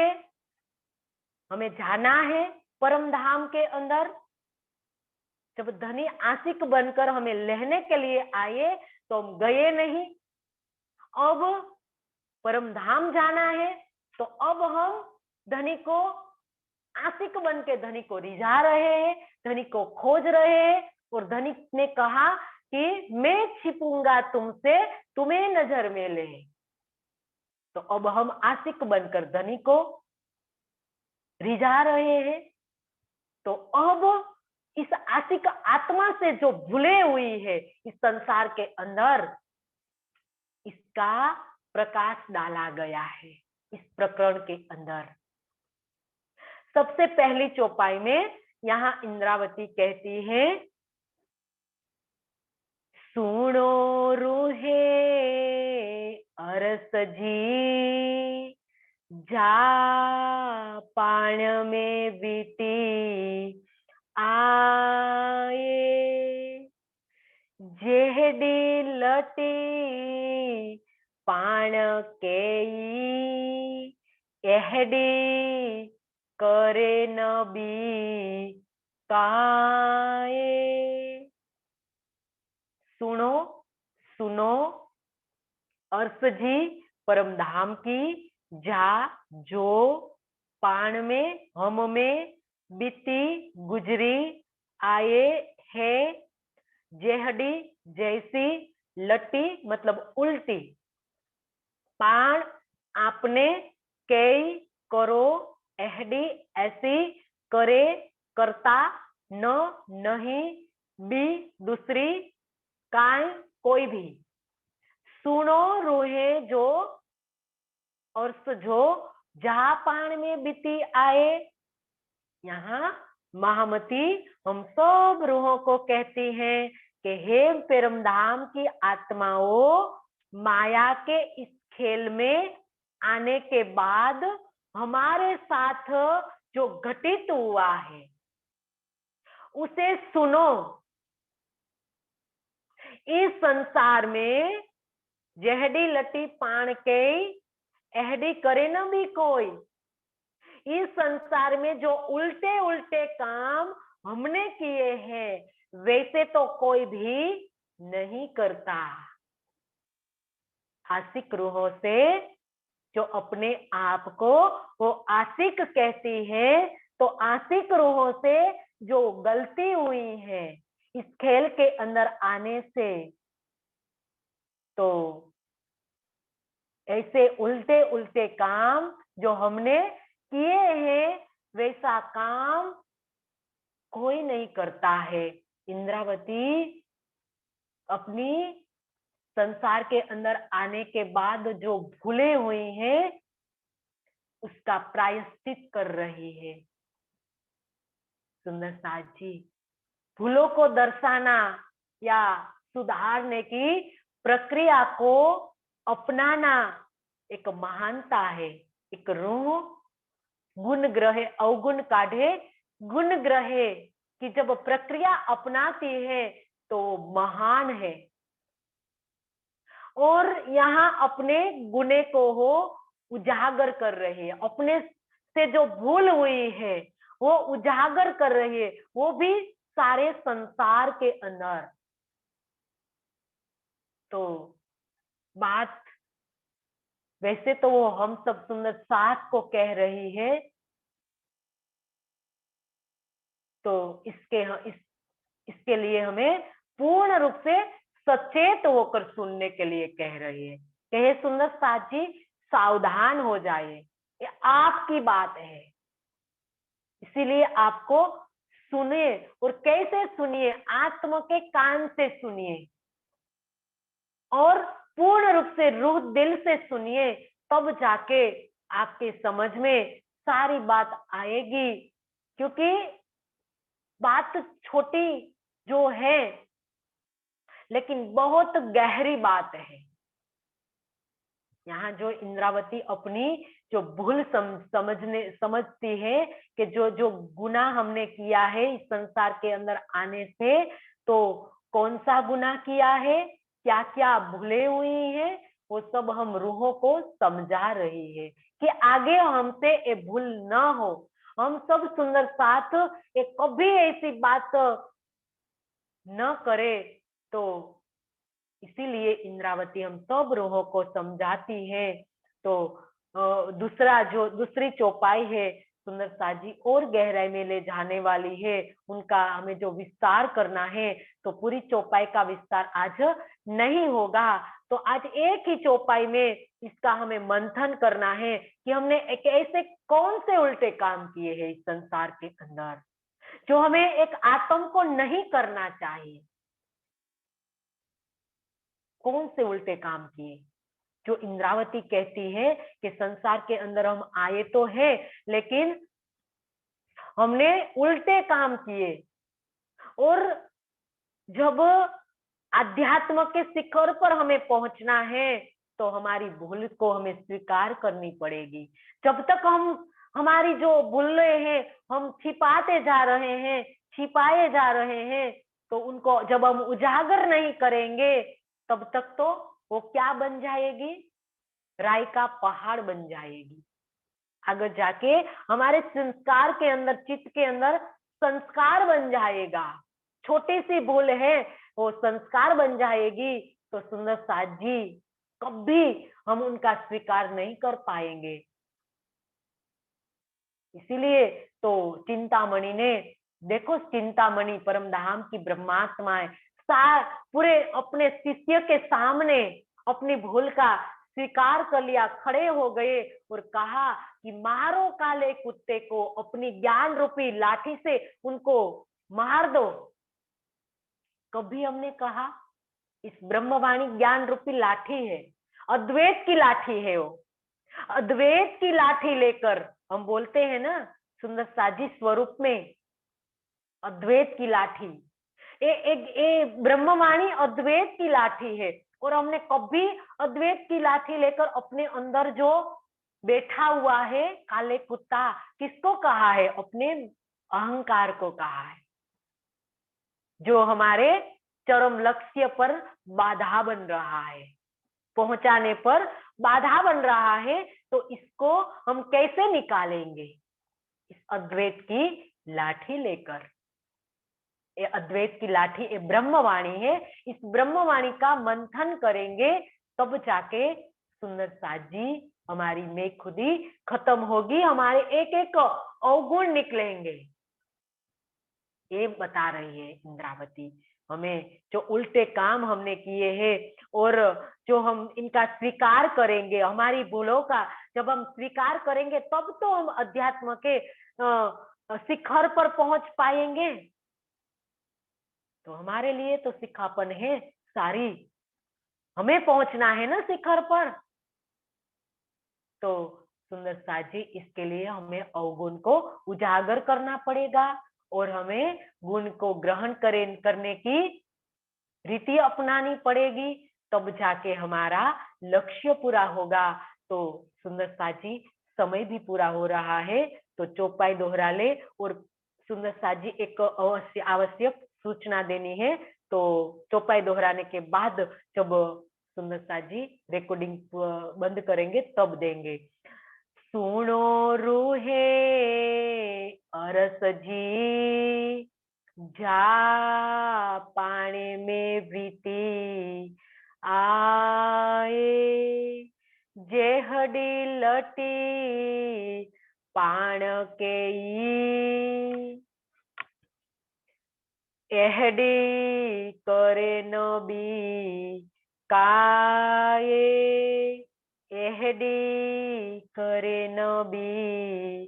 हमें जाना है परम धाम के अंदर। जब धनी आशिक बनकर हमें लेने के लिए आए तो हम गए नहीं। अब परम धाम जाना है, तो अब हम धनी को आशिक बन के धनी को रिझा रहे हैं, धनी को खोज रहे हैं। और धनी ने कहा कि मैं छिपूंगा तुमसे, तुम्हें नजर में ले। तो अब हम आशिक बनकर धनी को रिझा रहे हैं। तो अब इस आशिक आत्मा से जो भूले हुई है इस संसार के अंदर, इसका प्रकाश डाला गया है इस प्रकरण के अंदर। सबसे पहली चौपाई में यहाँ इंद्रावती कहती है, सुनो रूहे अरस जी, जा पाण में बीती आए, जेहडी लटी पाण केई, एहडी करे नबी काए। सुनो सुनो अर्थ जी परम धाम की, जा जो पाण में हम में बीती गुजरी आए है, जेहडी जैसी, लटी मतलब उल्टी, पाण आपने, कई करो, एहडी ऐसी, करे करता, न नहीं, बी दूसरी, काय कोई भी। सुनो रोहे जो और जो, जहां पाण में बीती आए। यहाँ महामती हम सब रूहों को कहती हैं कि हे परमधाम की आत्माओं, माया के इस खेल में आने के बाद हमारे साथ जो घटित हुआ है उसे सुनो। इस संसार में जेहडी लटी पाण के, एहडी करे न भी कोई। इस संसार में जो उल्टे उल्टे काम हमने किए हैं वैसे तो कोई भी नहीं करता। आशिक रूहों से जो अपने आप को वो आशिक कहती है, तो आशिक रूहों से जो गलती हुई है इस खेल के अंदर आने से, तो ऐसे उल्टे उल्टे काम जो हमने किए हैं वैसा काम कोई नहीं करता है। इंद्रावती अपनी संसार के अंदर आने के बाद जो भूले हुई हैं उसका प्रायश्चित कर रही है। सुंदर साथ जी, भूलों को दर्शाना या सुधारने की प्रक्रिया को अपनाना एक महानता है। एक रूह गुण ग्रहे अवगुण काढ़े गुण ग्रहे की जब प्रक्रिया अपनाती है तो महान है। और यहाँ अपने गुणे को हो उजागर कर रही है, अपने से जो भूल हुई है वो उजागर कर रही है, वो भी सारे संसार के अंदर। तो बात वैसे तो वो हम सब सुंदर साथ को कह रही है, तो इसके लिए हमें पूर्ण रूप से सचेत होकर सुनने के लिए कह रही है। कहे सुंदर साथ जी, सावधान हो जाइए, ये आपकी बात है, इसीलिए आपको सुनिए। और कैसे सुनिए? आत्मा के कान से सुनिए और पूर्ण रूप से रूह दिल से सुनिए, तब जाके आपके समझ में सारी बात आएगी। क्योंकि बात छोटी जो है लेकिन बहुत गहरी बात है। यहाँ जो इंद्रावती अपनी जो भूल समझती है कि जो जो गुनाह हमने किया है इस संसार के अंदर आने से, तो कौन सा गुनाह किया है, क्या क्या भूले हुई है, वो सब हम रूहों को समझा रही है कि आगे हमसे ये भूल न हो। हम सब सुंदर साथ एक कभी ऐसी बात न करे। तो इसीलिए इंद्रावती हम सब रूहों को समझाती है। तो दूसरी चौपाई है सुंदर साजी और गहराई में ले जाने वाली है, उनका हमें जो विस्तार करना है, तो पूरी चौपाई का विस्तार आज नहीं होगा। तो आज एक ही चौपाई में इसका हमें मंथन करना है कि हमने एक ऐसे कौन से उल्टे काम किए हैं इस संसार के अंदर जो हमें एक आत्म को नहीं करना चाहिए। कौन से उल्टे काम किए जो इंद्रावती कहती है कि संसार के अंदर हम आए तो है, लेकिन हमने उल्टे काम किए। और जब अध्यात्म के शिखर पर हमें पहुंचना है तो हमारी भूल को हमें स्वीकार करनी पड़ेगी। जब तक हम हमारी जो भूलें हैं हम छिपाते जा रहे हैं, छिपाए जा रहे हैं, तो उनको जब हम उजागर नहीं करेंगे तब तक तो वो क्या बन जाएगी, राई का पहाड़ बन जाएगी। आगे जाके हमारे संस्कार के अंदर, चित्त के अंदर संस्कार बन जाएगा। छोटी सी भूल है वो संस्कार बन जाएगी। तो सुंदर साथ जी कभी हम उनका स्वीकार नहीं कर पाएंगे। इसीलिए तो चिंतामणि ने, देखो चिंतामणि परम धाम की ब्रह्मात्माएं पूरे अपने शिष्य के सामने अपनी भूल का स्वीकार कर लिया, खड़े हो गए और कहा कि मारो काले कुत्ते को, अपनी ज्ञान रूपी लाठी से उनको मार दो। कभी हमने कहा? इस ब्रह्मवाणी ज्ञान रूपी लाठी है, अद्वैत की लाठी है। वो अद्वैत की लाठी लेकर हम बोलते हैं ना सुंदर साजी स्वरूप में, अद्वैत की लाठी, ये ब्रह्मवाणी अद्वैत की लाठी है। और हमने कभी अद्वैत की लाठी लेकर अपने अंदर जो बैठा हुआ है काले कुत्ता, किसको कहा है? अपने अहंकार को कहा है, जो हमारे चरम लक्ष्य पर बाधा बन रहा है, पहुंचाने पर बाधा बन रहा है। तो इसको हम कैसे निकालेंगे? इस अद्वैत की लाठी लेकर। ये अद्वैत की लाठी ये ब्रह्मवाणी है, इस ब्रह्मवाणी का मंथन करेंगे तब जाके सुंदर साथ जी हमारी मैं खुदी खत्म होगी, हमारे एक एक अवगुण निकलेंगे। ये बता रही है इंद्रावती हमें, जो उल्टे काम हमने किए हैं और जो हम इनका स्वीकार करेंगे, हमारी भूलों का जब हम स्वीकार करेंगे तब तो हम अध्यात्म के शिखर पर पहुंच पाएंगे। तो हमारे लिए तो सिखापन है सारी, हमें पहुंचना है ना शिखर पर। तो सुंदर साजी इसके लिए हमें अवगुण को उजागर करना पड़ेगा और हमें गुण को ग्रहण करने की रीति अपनानी पड़ेगी, तब जाके हमारा लक्ष्य पूरा होगा। तो सुंदर साजी समय भी पूरा हो रहा है, तो चौपाई दोहरा ले। और सुंदर साजी एक आवश्यक सूचना देनी है, तो चौपाई दोहराने के बाद जब सुंदर साजी रिकॉर्डिंग बंद करेंगे तब देंगे। सुनो रूहे अरस जी, जा पानी में बीती आए, जेहडी लटी पाण के एहडी करे नबी काये, एहडी करे नबी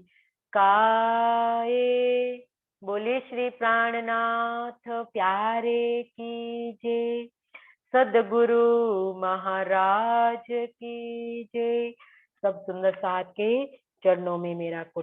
काये। बोले श्री प्राणनाथ प्यारे की जय, सदगुरु महाराज की जय। सब सुंदर साथ के चरणों में मेरा